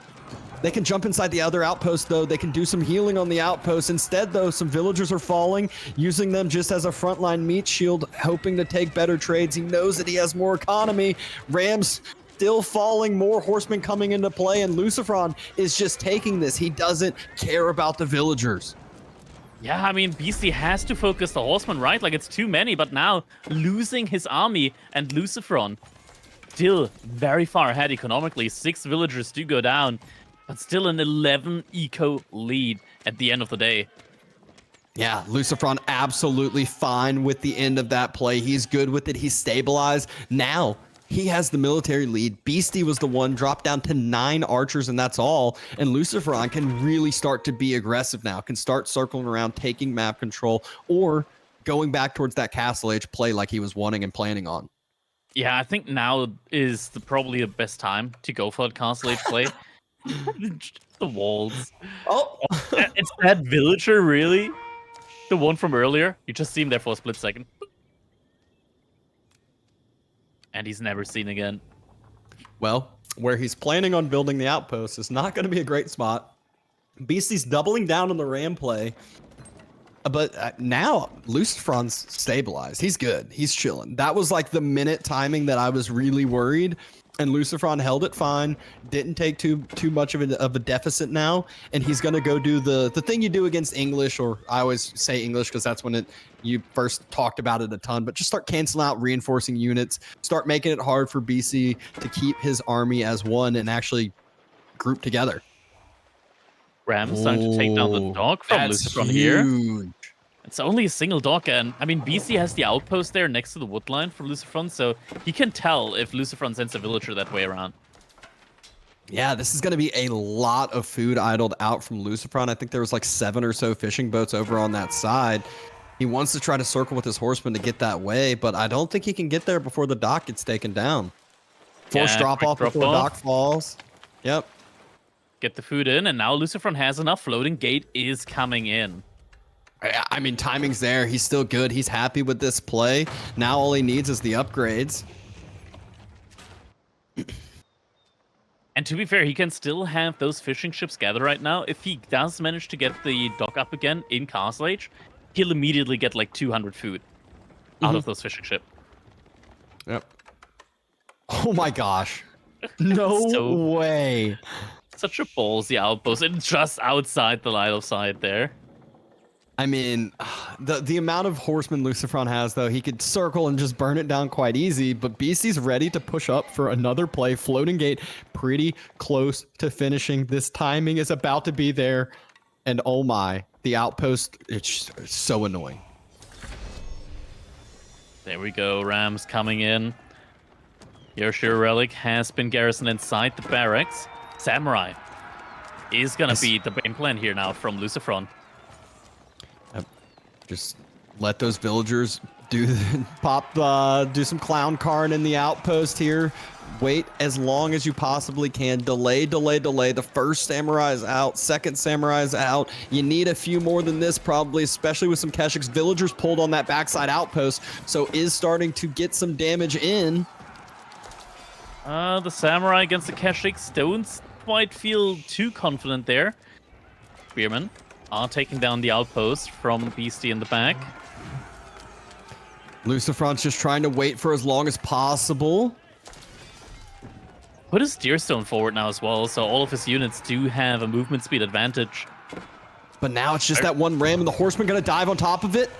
They can jump inside the other outpost, though. They can do some healing on the outpost. Instead, though, some villagers are falling, using them just as a frontline meat shield, hoping to take better trades. He knows that he has more economy. Rams still falling, more horsemen coming into play, and LucifroN is just taking this. He doesn't care about the villagers. Yeah, I mean, Beasty has to focus the horsemen, right? Like, it's too many, but now losing his army and LucifroN still very far ahead economically. 6 villagers do go down. But still an 11 eco lead at the end of the day. Yeah, LucifroN absolutely fine with the end of that play. He's good with it. He's stabilized. Now he has the military lead. Beasty was the one dropped down to 9 archers, and that's all. And LucifroN can really start to be aggressive now, can start circling around, taking map control, or going back towards that Castle Age play like he was wanting and planning on. Yeah, I think now is probably the best time to go for that Castle Age play. The walls. Oh, it's that villager, really? The one from earlier? You just see him there for a split second. And he's never seen again. well, where he's planning on building the outpost is not going to be a great spot. Beasty's doubling down on the ram play. But now LucifroN's stabilized. He's good. He's chilling. That was like the minute timing that I was really worried. And LucifroN held it fine, didn't take too much of a deficit now, and he's gonna go do the thing you do against English, or I always say English because that's when you first talked about it a ton. But just start canceling out reinforcing units, start making it hard for BC to keep his army as one and actually group together. Ram's starting to take down the dog from LucifroN here. It's only a single dog, and I mean, BC has the outpost there next to the wood line for LucifroN, so he can tell if LucifroN sends a villager that way around. Yeah, this is going to be a lot of food idled out from LucifroN. I think there was like 7 or so fishing boats over on that side. He wants to try to circle with his horsemen to get that way, but I don't think he can get there before the dock gets taken down. Force drop off before dock falls. Yep. Get the food in, and now LucifroN has enough. Floating gate is coming in. I mean, timing's there. He's still good. He's happy with this play. Now all he needs is the upgrades. And to be fair, he can still have those fishing ships gather right now. If he does manage to get the dock up again in Castle Age, he'll immediately get like 200 food out of those fishing ships. Yep. Oh my gosh. No way. Such a ballsy outpost, and just outside the line of sight there. I mean, the amount of horsemen LucifroN has, though, he could circle and just burn it down quite easy, but Beasty's ready to push up for another play. Floating gate pretty close to finishing. This timing is about to be there, and oh my, the outpost, it's so annoying. There we go, Rams coming in. Yoshiro Relic has been garrisoned inside the barracks. Samurai is going to be the game plan here now from LucifroN. Just let those villagers do some clown card in the outpost here. Wait as long as you possibly can. Delay. The first samurai is out. Second samurai is out. You need a few more than this probably, especially with some Keshiks. Villagers pulled on that backside outpost, so is starting to get some damage in. The samurai against the Keshiks don't quite feel too confident there. Spearmen are taking down the outpost from Beasty in the back. LucifroN's just trying to wait for as long as possible. Put his Deerstone forward now as well, so all of his units do have a movement speed advantage. But now it's just that one ram, and the horseman gonna dive on top of it.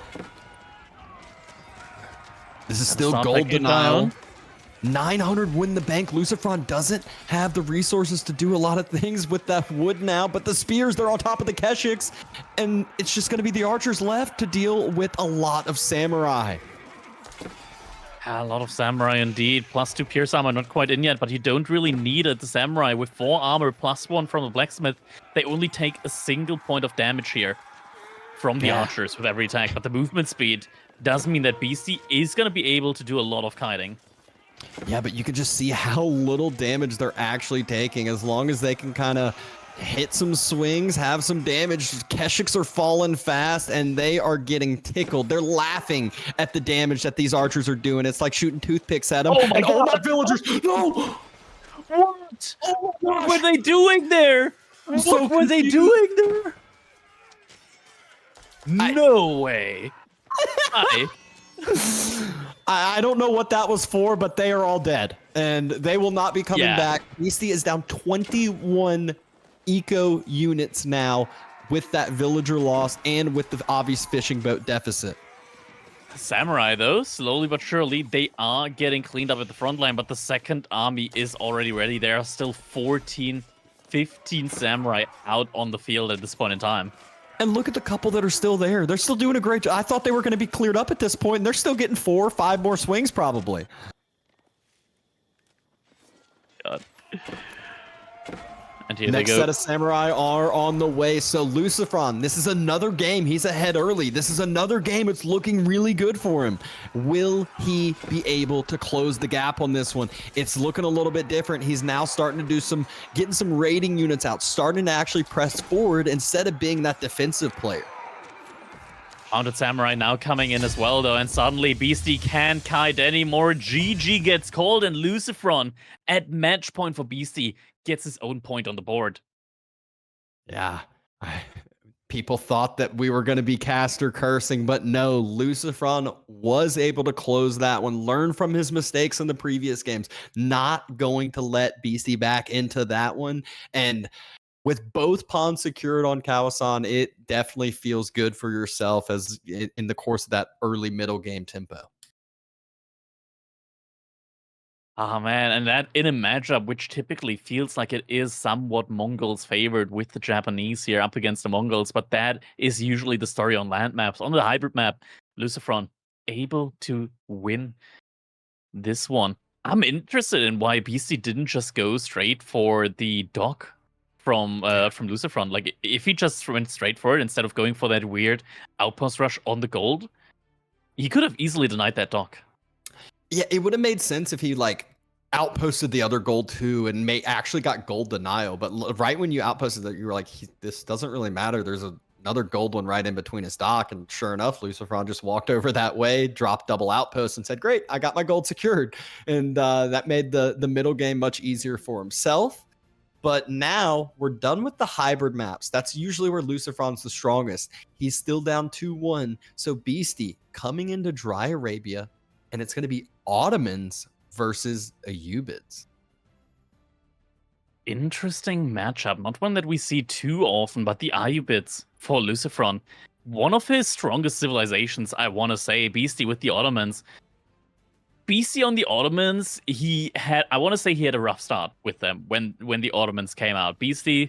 This is still gold denial. 900 win the bank. LucifroN doesn't have the resources to do a lot of things with that wood now, but the spears, they're on top of the Keshiks, and it's just going to be the archers left to deal with a lot of samurai. A lot of samurai indeed. +2 pierce armor, not quite in yet, but you don't really need it. The samurai with 4 armor +1 from the blacksmith, they only take a single point of damage here from the archers with every attack, but the movement speed does mean that Beasty is going to be able to do a lot of kiting. Yeah, but you can just see how little damage they're actually taking. As long as they can kind of hit some swings, have some damage. Keshiks are falling fast, and they are getting tickled. They're laughing at the damage that these archers are doing. It's like shooting toothpicks at them. Oh my God. My villagers! No! What? Oh what were they doing there? What were they doing there? No way. I don't know what that was for, but they are all dead, and they will not be coming back. Beasty is down 21 eco units now with that villager loss and with the obvious fishing boat deficit. Samurai, though, slowly but surely, they are getting cleaned up at the front line, but the second army is already ready. There are still 14, 15 samurai out on the field at this point in time. And look at the couple that are still there. They're still doing a great job. I thought they were going to be cleared up at this point, and they're still getting 4 or 5 more swings probably. God. And here Next they go. set of samurai are on the way. So LucifroN, this is another game. He's ahead early. This is another game. It's looking really good for him. Will he be able to close the gap on this one? It's looking a little bit different. He's now starting to do getting some raiding units out, starting to actually press forward instead of being that defensive player. Mounted Samurai now coming in as well, though, and suddenly Beasty can't kite anymore. GG gets called, and LucifroN at match point for Beasty gets his own point on the board. Yeah. People thought that we were going to be caster cursing, but no, LucifroN was able to close that one, learn from his mistakes in the previous games, not going to let Beasty back into that one. And with both pawns secured on Kawasan, it definitely feels good for yourself as in the course of that early middle game tempo. Ah, man, and that in a matchup which typically feels like it is somewhat Mongols favored with the Japanese here up against the Mongols, but that is usually the story on land maps. On the hybrid map, LucifroN able to win this one. I'm interested in why Beasty didn't just go straight for the dock from LucifroN. Like, if he just went straight for it instead of going for that weird outpost rush on the gold, he could have easily denied that dock. Yeah, it would have made sense if he like outposted the other gold too and actually got gold denial. But right when you outposted that, you were like, this doesn't really matter. There's another gold one right in between his dock. And sure enough, LucifroN just walked over that way, dropped double outpost and said, great, I got my gold secured. And that made the middle game much easier for himself. But now we're done with the hybrid maps. That's usually where LucifroN's the strongest. He's still down 2-1. So Beasty coming into Dry Arabia, and it's going to be Ottomans versus Ayubids. Interesting matchup. Not one that we see too often, but the Ayubids for LucifroN. One of his strongest civilizations, I want to say, Beasty with the Ottomans. Beasty on the Ottomans, I want to say he had a rough start with them when the Ottomans came out. Beasty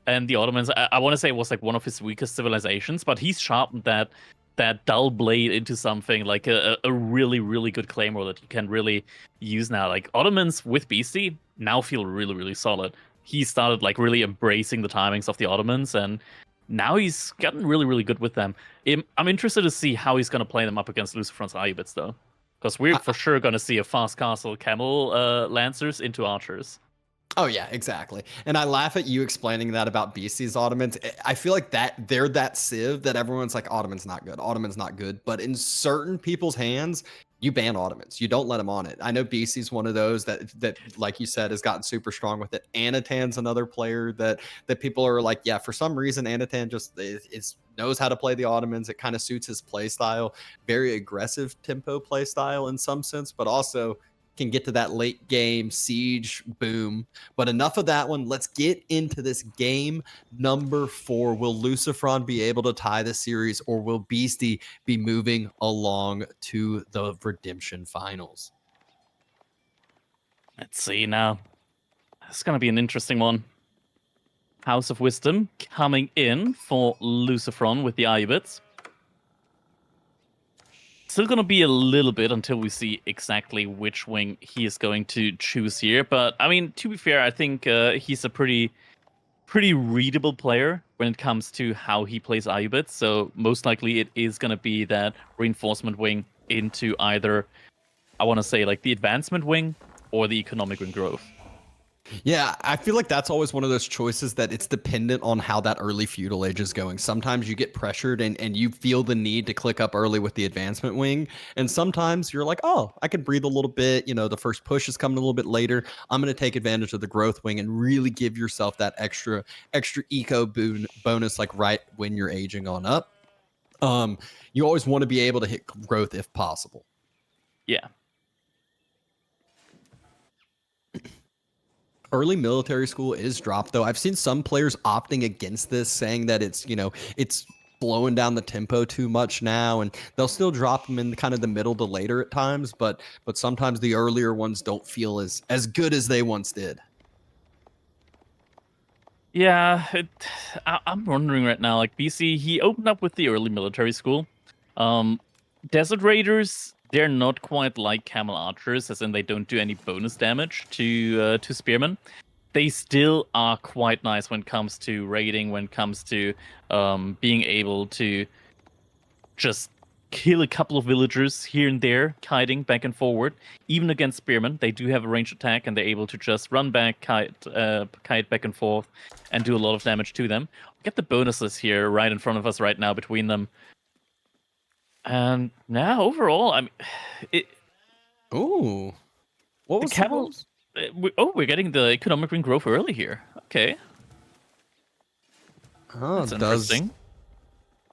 and the Ottomans, I want to say it was like one of his weakest civilizations, but he's sharpened that dull blade into something like a really, really good claymore that you can really use now. Like Ottomans with Beasty now feel really, really solid. He started like really embracing the timings of the Ottomans, and now he's gotten really, really good with them. I'm interested to see how he's going to play them up against LucifroN's Ayubids, though. Because we're for sure going to see a fast castle camel lancers into archers. Oh yeah, exactly. And I laugh at you explaining that about BC's Ottomans. I feel like that they're that civ that everyone's like, Ottoman's not good. Ottoman's not good. But in certain people's hands, you ban Ottomans. You don't let them on it. I know BC's one of those that like you said has gotten super strong with it. Anatan's another player that people are like, yeah, for some reason Anatan just knows how to play the Ottomans. It kind of suits his play style. Very aggressive tempo play style in some sense, but also can get to that late game siege boom. But enough of that one. Let's get into this game number 4. Will LucifroN be able to tie the series, or will Beasty be moving along to the redemption finals? Let's see now. It's going to be an interesting one. House of Wisdom coming in for LucifroN with the Ayubids. Still going to be a little bit until we see exactly which wing he is going to choose here. But, I mean, to be fair, I think he's a pretty readable player when it comes to how he plays Ayubids. So most likely it is going to be that reinforcement wing into either, I want to say, like the advancement wing or the economic wing growth. Yeah, I feel like that's always one of those choices that it's dependent on how that early feudal age is going. Sometimes you get pressured and you feel the need to click up early with the advancement wing. And sometimes you're like, oh, I can breathe a little bit. You know, the first push is coming a little bit later. I'm going to take advantage of the growth wing and really give yourself that extra eco bonus, like right when you're aging on up. You always want to be able to hit growth if possible. Yeah. Early military school is dropped, though. I've seen some players opting against this, saying that it's, you know, it's slowing down the tempo too much now, and they'll still drop them in kind of the middle to later at times, but sometimes the earlier ones don't feel as good as they once did. Yeah, I'm wondering right now, like BC, he opened up with the early military school. Desert Raiders, they're not quite like Camel Archers, as in they don't do any bonus damage to Spearmen. They still are quite nice when it comes to raiding, when it comes to being able to just kill a couple of villagers here and there, kiting back and forward. Even against Spearmen, they do have a ranged attack, and they're able to just run back, kite back and forth, and do a lot of damage to them. Get the bonuses here right in front of us right now between them. And now, overall, I mean, Ooh, what was the camels? We're getting the economic wing growth early here. Okay, that's interesting.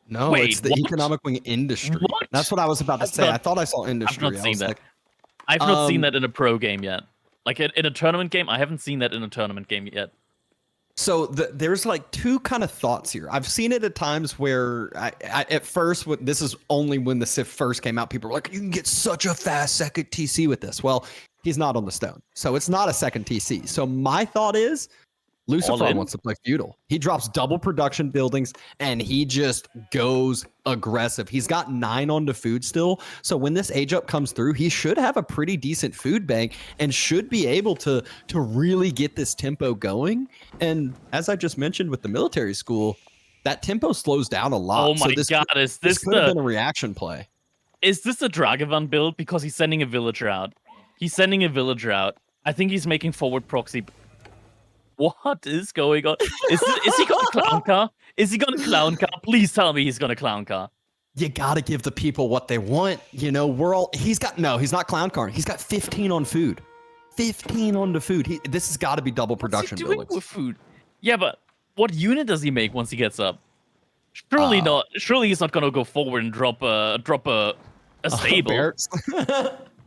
No, Wait, it's the what? economic wing industry. What? That's what I was about to say. I thought I saw industry. I've not seen that. I've not seen that in a pro game yet. Like in a tournament game, I haven't seen that in a tournament game yet. So there's like two kind of thoughts here. I've seen it at times where I at first, this is only when the Civ first came out, people were like, you can get such a fast second TC with this. Well, he's not on the stone, so it's not a second TC. So my thought is, LucifroN wants to play feudal. He drops double production buildings and he just goes aggressive. He's got 9 on the food still. So when this age up comes through, he should have a pretty decent food bank and should be able to really get this tempo going. And as I just mentioned with the military school, that tempo slows down a lot. Oh my god, is this could have been a reaction play? Is this a Dragavan build? Because he's sending a villager out. He's sending a villager out. I think he's making forward proxy. What is going on? Is he going to clown car? Is he going to clown car? Please tell me he's going to clown car. You got to give the people what they want. You know, he's not clown car. He's got 15 on food. 15 on the food. This has got to be double production What's he doing buildings. with food? Yeah, but what unit does he make once he gets up? Surely not. Surely he's not gonna go forward and drop a stable. Barracks?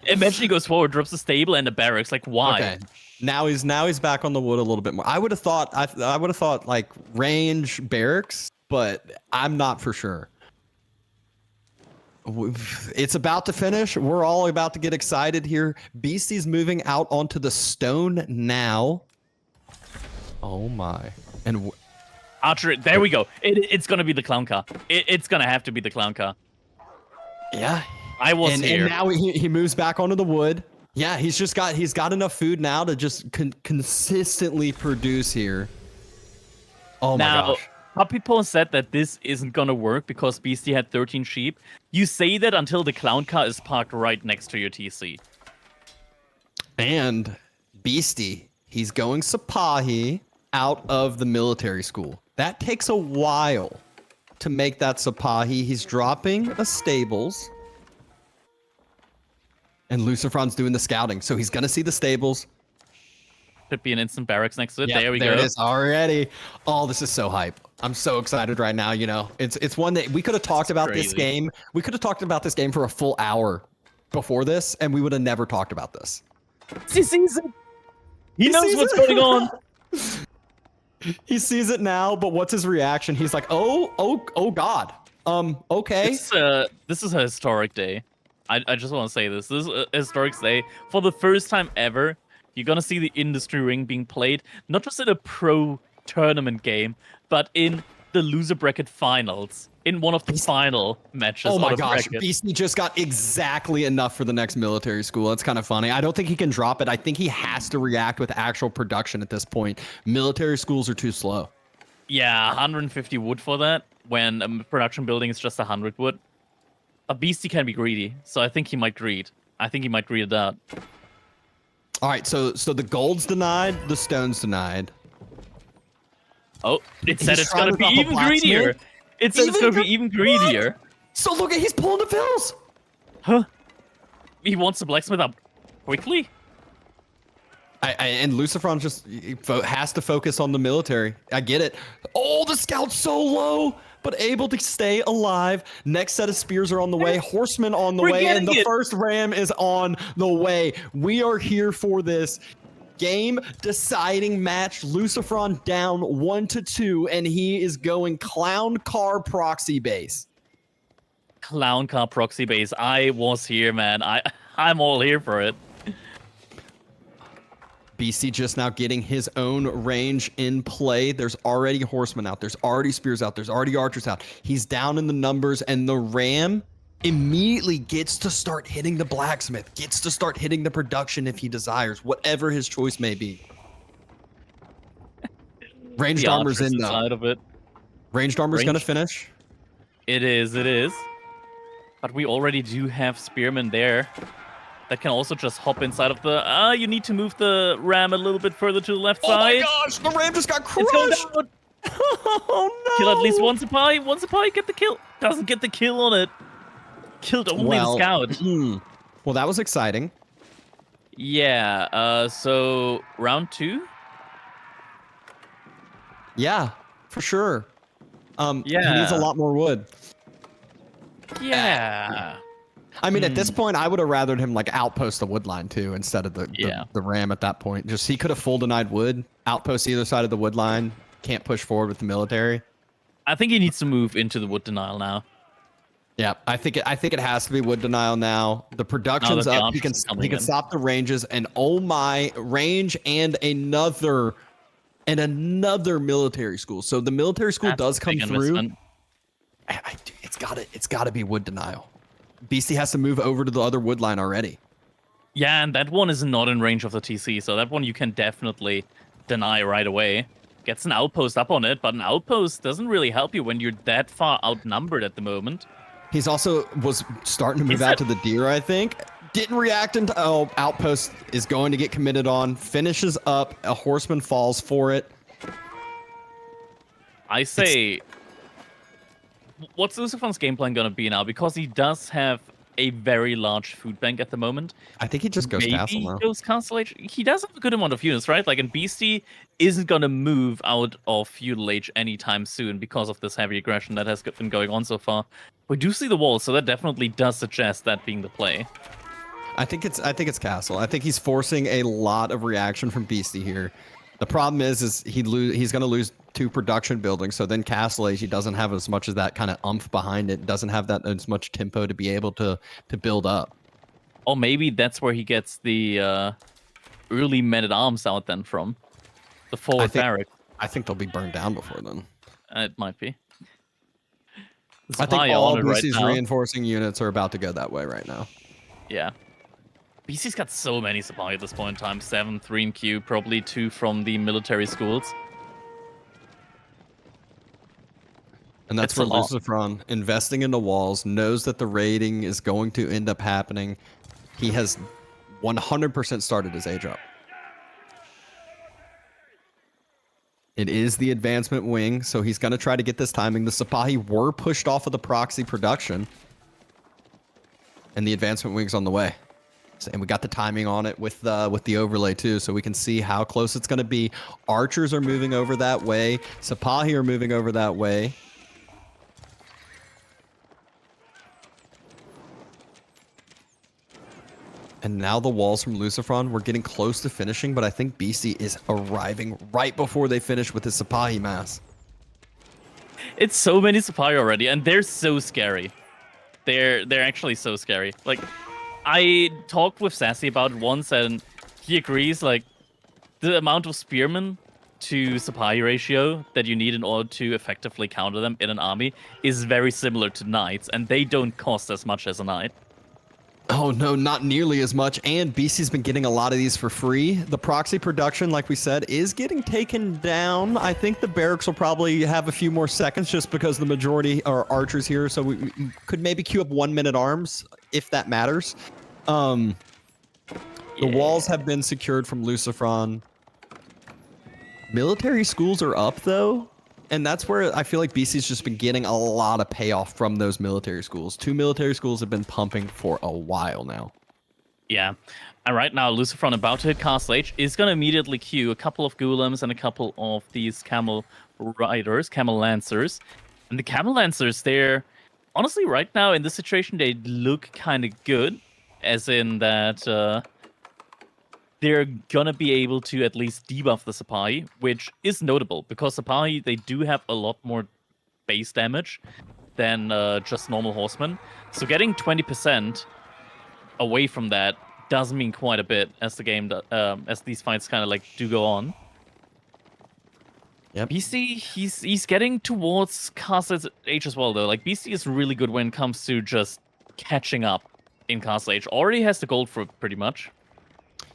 Imagine he goes forward, drops a stable and a barracks. Like why? Okay. Now he's back on the wood a little bit more. I would have thought like range barracks, but I'm not for sure. It's about to finish. We're all about to get excited here. Beasty's moving out onto the stone now. Oh my. And Archer, there we go. It's gonna be the clown car. It's gonna have to be the clown car. yeah. I was here. And now he moves back onto the wood. Yeah, he's got enough food now to just consistently produce here. Oh my Now, gosh. Puppy Paw said that this isn't gonna work because Beastie had 13 sheep. You say that until the clown car is parked right next to your TC. And Beastie, he's going Sapahi out of the military school. That takes a while to make that Sapahi. He's dropping a stables. And LucifroN's doing the scouting. So he's going to see the stables. Could be an instant barracks next to it. Yep, there we go. There it is already. Oh, this is so hype. I'm so excited right now. You know, it's one that we could have talked about this crazy. game. We could have talked about this game for a full hour before this, and we would have never talked about this. He sees it. He knows sees what's it. going on. He sees it now, but what's his reaction? He's like, oh God. Okay. This is a historic day. I just want to say this. This is a historic day. For the first time ever, you're going to see the industry ring being played, not just in a pro tournament game, but in the loser bracket finals, in one of the final matches. Oh my of the gosh, bracket. Beastie just got exactly enough for the next military school. That's kind of funny. I don't think he can drop it. I think he has to react with actual production at this point. Military schools are too slow. Yeah, 150 wood for that, when a production building is just 100 wood. A Beastie can be greedy, so I think he might greed. I think he might greed it out. All right, so the gold's denied, the stone's denied. Oh, it said He's it's trying gonna to be drop a even greedier. blacksmith? It said it's Even gonna be even greedier. So look at he's pulling the pills. Huh? He wants the blacksmith up quickly? And LucifroN just has to focus on the military. I get it. Oh, the scout's so low, but able to stay alive. Next set of spears are on the way. Horsemen on the We're way, and getting the it. first ram is on the way. We are here for this game deciding match. LucifroN down 1-2, and he is going clown car proxy base. Clown car proxy base. I was here, man. I'm all here for it. BC just now getting his own range in play. There's already horsemen out. There's already spears out. There's already archers out. He's down in the numbers, and the ram immediately gets to start hitting the blacksmith, gets to start hitting the production if he desires, whatever his choice may be. Ranged The armor's archers in though. inside of it. Ranged armor's gonna Ranged- finish. It is. But we already do have spearmen there. That can also just hop inside of the... you need to move the ram a little bit further to the left Oh my side. gosh, the ram just got It's going crushed. down. Oh no. Kill at least one Sapai. One Sapai, get the kill. Doesn't get the kill on it. Killed only the scout. Well, that was exciting. Yeah, so round 2? Yeah, for sure. He needs Yeah. a lot more wood. Yeah. I mean, at this point, I would have rathered him like outpost the wood line too, instead of the ram at that point. Just he could have full denied wood, outpost either side of the wood line, can't push forward with the military. I think he needs to move into the wood denial now. Yeah, I think it has to be wood denial now. The production's the up. archers are coming He can in. stop the ranges, and oh my, range and another military school. So the military school That's does a come big through. investment. It's gotta be wood denial. Beastie has to move over to the other wood line already. Yeah, and that one is not in range of the TC, so that one you can definitely deny right away. Gets an outpost up on it, but an outpost doesn't really help you when you're that far outnumbered at the moment. He's also was starting to move Is out that- to the deer, I think. Didn't react until outpost is going to get committed on. Finishes up. A horseman falls for it. I say, what's LucifroN's game plan gonna be now? Because he does have a very large food bank at the moment. I think he just goes castle Maybe now. goes Castle Age. He does have a good amount of units, right? Like, and Beasty isn't gonna move out of Feudal Age anytime soon because of this heavy aggression that has been going on so far. We do see the walls, so that definitely does suggest that being the play. I think it's castle. I think he's forcing a lot of reaction from Beasty here. The problem is he's going to lose 2 production buildings. So then Castle Age, he doesn't have as much of that kind of umph behind it. Doesn't have that as much tempo to be able to build up. Or maybe that's where he gets the early men-at-arms out then from. The forward barrack. I think they'll be burned down before then. It might be. I think all BC's reinforcing units are about to go that way right now. Yeah. BC's got so many supply at this point in time. 7, 3 in queue, probably 2 from the military schools. And that's where LucifroN, investing in the walls, knows that the raiding is going to end up happening. He has 100% started his age up. It is the advancement wing, so he's going to try to get this timing. The Sipahi were pushed off of the proxy production. And the advancement wing's on the way. And we got the timing on it with the overlay too, so we can see how close it's going to be. Archers are moving over that way. Sipahi are moving over that way. And now the walls from LucifroN, we're getting close to finishing, but I think Beasty is arriving right before they finish with his Sipahi mass. It's so many Sipahi already, and they're so scary. They're actually so scary. Like, I talked with Sassy about it once, and he agrees, like, the amount of spearmen to Sipahi ratio that you need in order to effectively counter them in an army is very similar to knights, and they don't cost as much as a knight. Oh no, not nearly as much, and BC's been getting a lot of these for free. The proxy production, like we said, is getting taken down. I think the barracks will probably have a few more seconds just because the majority are archers here, so we could maybe queue up 1 minute arms, if that matters. The walls have been secured from LucifroN. Military schools are up, though. And that's where I feel like BC's just been getting a lot of payoff from those military schools. 2 military schools have been pumping for a while now. Yeah. And right now, LucifroN about to hit Castle Age is going to immediately queue a couple of golems and a couple of these camel riders, camel lancers. And the camel lancers, they're honestly right now in this situation, they look kind of good. As in that they're going to be able to at least debuff the Sipahi, which is notable because Sipahi, they do have a lot more base damage than just normal horsemen. So getting 20% away from that does mean quite a bit as the game, as these fights kind of like do go on. Yep. Beasty, he's getting towards Castle Age as well though. Like Beasty is really good when it comes to just catching up in Castle Age. Already has the gold for it pretty much.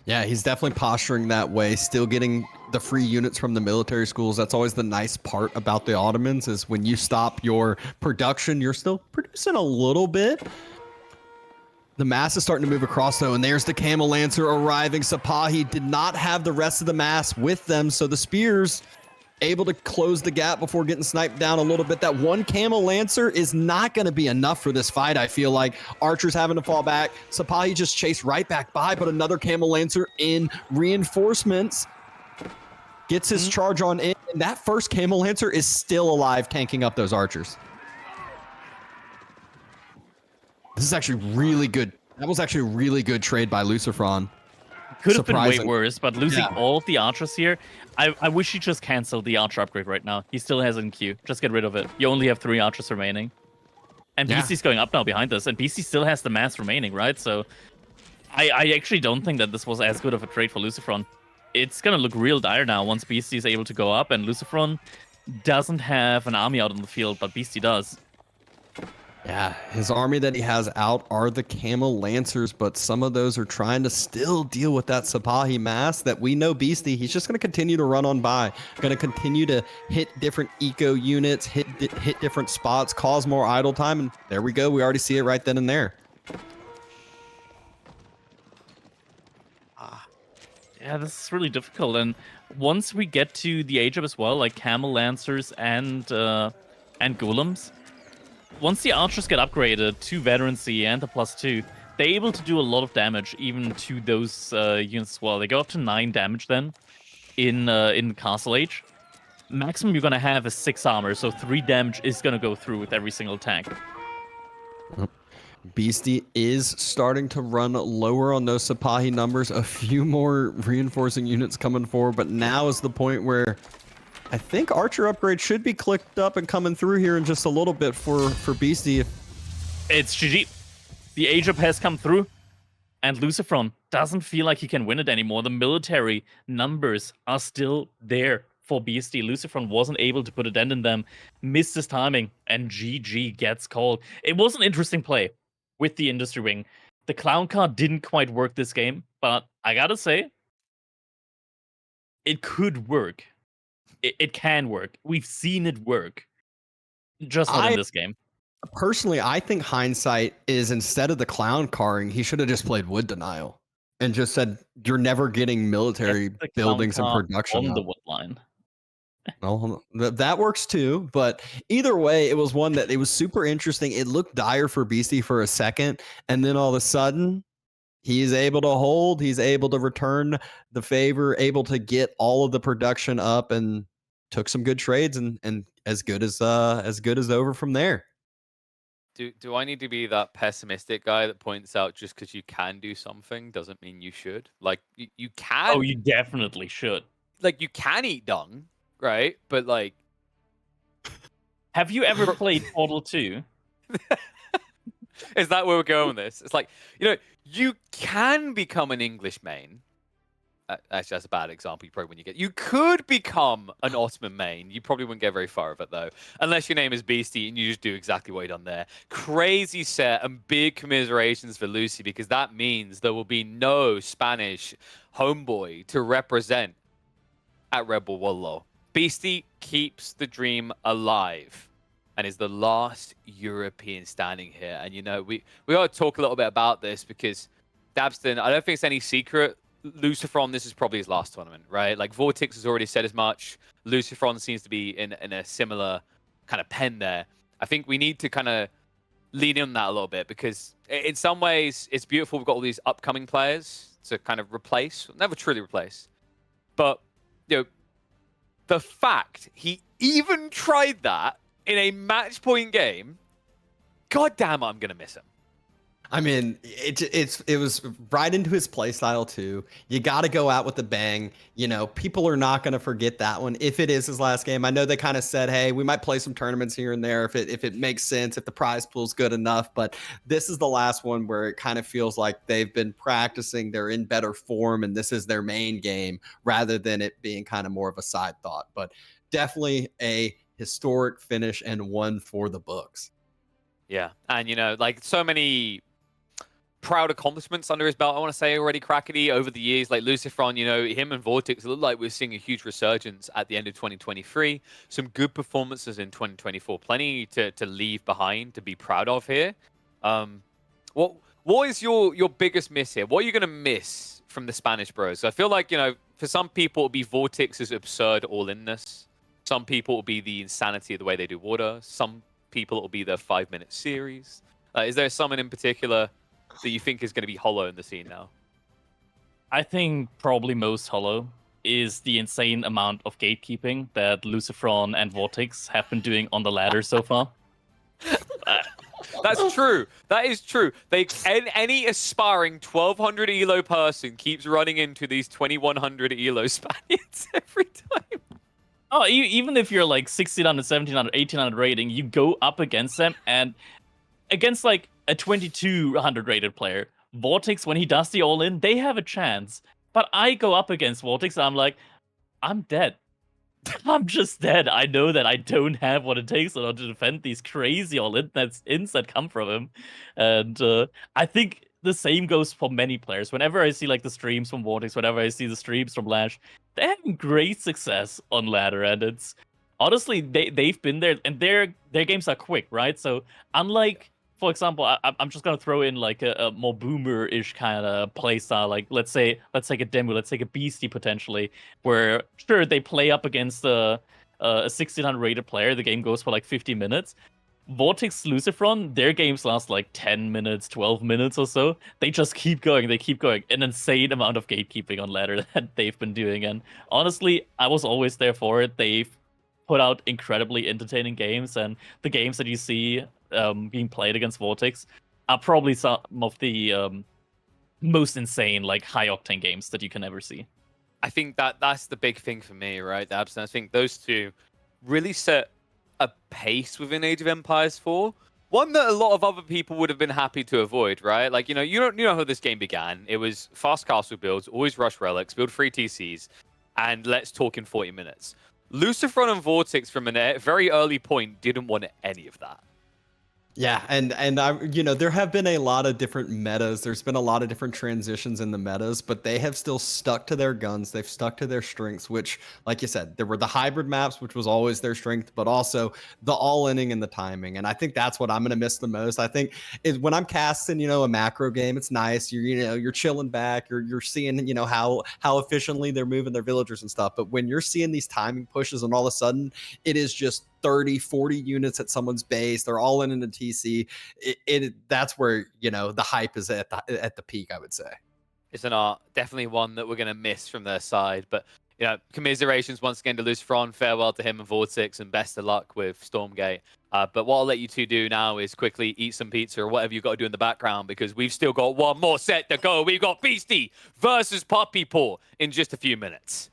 Yeah, he's definitely posturing that way, still getting the free units from the military schools. That's always the nice part about the Ottomans is when you stop your production, you're still producing a little bit. The mass is starting to move across, though, and there's the Camel Lancer arriving. Sipahi did not have the rest of the mass with them, so the spears able to close the gap before getting sniped down a little bit. That one Camel Lancer is not going to be enough for this fight, I feel like. Archers having to fall back. Sipahi just chased right back by, but another Camel Lancer in reinforcements. Gets his charge on in, and that first Camel Lancer is still alive, tanking up those archers. This is actually really good. That was actually a really good trade by LucifroN. Could have been way worse, but losing all of the archers here, I wish he just canceled the archer upgrade right now. He still has it in queue. Just get rid of it. You only have 3 archers remaining. And BC's going up now behind this, and BC still has the mass remaining, right? So I actually don't think that this was as good of a trade for LucifroN. It's going to look real dire now once BC is able to go up, and LucifroN doesn't have an army out on the field, but BC does. Yeah, his army that he has out are the Camel Lancers, but some of those are trying to still deal with that Sipahi mass that we know Beasty. He's just going to continue to run on by, going to continue to hit different eco units, hit different spots, cause more idle time, and there we go. We already see it right then and there. Yeah, this is really difficult, and once we get to the age up as well, like Camel Lancers and golems, once the archers get upgraded to veterancy and the +2, they're able to do a lot of damage even to those units as well. They go up to 9 damage then in Castle Age. Maximum you're gonna have is 6 armor, so 3 damage is gonna go through with every single attack. Beasty is starting to run lower on those Sipahi numbers. A few more reinforcing units coming forward, but now is the point where I think Archer upgrade should be clicked up and coming through here in just a little bit for Beasty. It's GG. The age up has come through, and LucifroN doesn't feel like he can win it anymore. The military numbers are still there for Beasty. LucifroN wasn't able to put a dent in them, missed his timing, and GG gets called. It was an interesting play with the industry wing. The clown card didn't quite work this game, but I gotta say, it could work. It can work. We've seen it work. Just not in this game. Personally, I think hindsight is instead of the clown carring, he should have just played wood denial and just said, you're never getting military buildings and production on the wood line. Well, that works too, but either way, it was one that it was super interesting. It looked dire for Beasty for a second, and then all of a sudden, he's able to hold, he's able to return the favor, able to get all of the production up, and took some good trades, and as good as over from there. Do I need to be that pessimistic guy that points out just because you can do something doesn't mean you should? Like you can. Oh, you definitely should. Like you can eat dung, right? But like, have you ever played Portal 2? Is that where we're going with this? It's like, you can become an English main. Actually, that's a bad example. You probably wouldn't get. You could become an Ottoman main. You probably wouldn't get very far with it though, unless your name is Beasty and you just do exactly what you done there. Crazy set and big commiserations for Lucy, because that means there will be no Spanish homeboy to represent at Red Bull Wololo. Beasty keeps the dream alive and is the last European standing here. And we got to talk a little bit about this because Dabston, I don't think it's any secret. LucifroN, this is probably his last tournament, right? Like Vortex has already said as much. LucifroN seems to be in a similar kind of pen there. I think we need to kind of lean in on that a little bit because in some ways it's beautiful. We've got all these upcoming players to kind of replace, never truly replace. But, the fact he even tried that in a match point game, god damn, I'm going to miss him. I mean, it was right into his play style too. You got to go out with a bang. People are not going to forget that one if it is his last game. I know they kind of said, "Hey, we might play some tournaments here and there if it makes sense, if the prize pool's good enough." But this is the last one where it kind of feels like they've been practicing, they're in better form, and this is their main game rather than it being kind of more of a side thought. But definitely a historic finish and one for the books. Yeah, and like so many proud accomplishments under his belt, I want to say already, Crackety, over the years. Like LucifroN, him and Vortex, it looked like we're seeing a huge resurgence at the end of 2023. Some good performances in 2024. Plenty to leave behind, to be proud of here. What is your biggest miss here? What are you going to miss from the Spanish bros? I feel like, for some people, it'll be Vortex's absurd all-inness. Some people will be the insanity of the way they do water. Some people it'll be their 5-minute series. Is there someone in particular that you think is going to be hollow in the scene now? I think probably most hollow is the insane amount of gatekeeping that LucifroN and Vortex have been doing on the ladder so far. That's true. That is true. Any aspiring 1200 elo person keeps running into these 2100 elo Spaniards every time. Oh, even if you're like 1600, 1700, 1800 rating, you go up against them, and against like a 2200 rated player, Vortex, when he does the all-in, they have a chance. But I go up against Vortex, and I'm like, I'm dead. I'm just dead. I know that I don't have what it takes in order to defend these crazy all-ins that come from him. And I think the same goes for many players. Whenever I see like the streams from Vortex, whenever I see the streams from Lash, they're having great success on ladder, and it's honestly they've been there, and their games are quick, right? So unlike, for example, I'm just gonna throw in like a more boomer-ish kind of playstyle. Like let's take a Demu, let's take a Beasty potentially, where sure they play up against a 1600 rated player. The game goes for like 50 minutes, Vortex LucifroN, their games last like 10 minutes, 12 minutes or so. They just keep going, they keep going. An insane amount of gatekeeping on ladder that they've been doing. And honestly, I was always there for it. They've put out incredibly entertaining games, and the games that you see being played against Vortex are probably some of the most insane, like high-octane games that you can ever see. I think that's the big thing for me, right? I think those two really set a pace within Age of Empires 4. One that a lot of other people would have been happy to avoid, right? Like, you know how this game began. It was fast castle builds, always rush relics, build 3 TCs, and let's talk in 40 minutes. LucifroN and Vortex from a very early point didn't want any of that. Yeah, and there have been a lot of different metas. There's been a lot of different transitions in the metas, but they have still stuck to their guns. They've stuck to their strengths, which, like you said, there were the hybrid maps, which was always their strength, but also the all-inning and the timing. And I think that's what I'm gonna miss the most. I think is when I'm casting, a macro game, it's nice. You're chilling back. You're seeing, how efficiently they're moving their villagers and stuff. But when you're seeing these timing pushes, and all of a sudden it is just 30, 40 units at someone's base, they're all in the TC. That's where the hype is at the peak, I would say. It's an art, definitely one that we're gonna miss from their side. But commiserations once again to LucifroN. Farewell to him and Vortex, and best of luck with Stormgate. But what I'll let you two do now is quickly eat some pizza or whatever you got to do in the background, because we've still got one more set to go. We've got Beasty versus Puppy Paw in just a few minutes.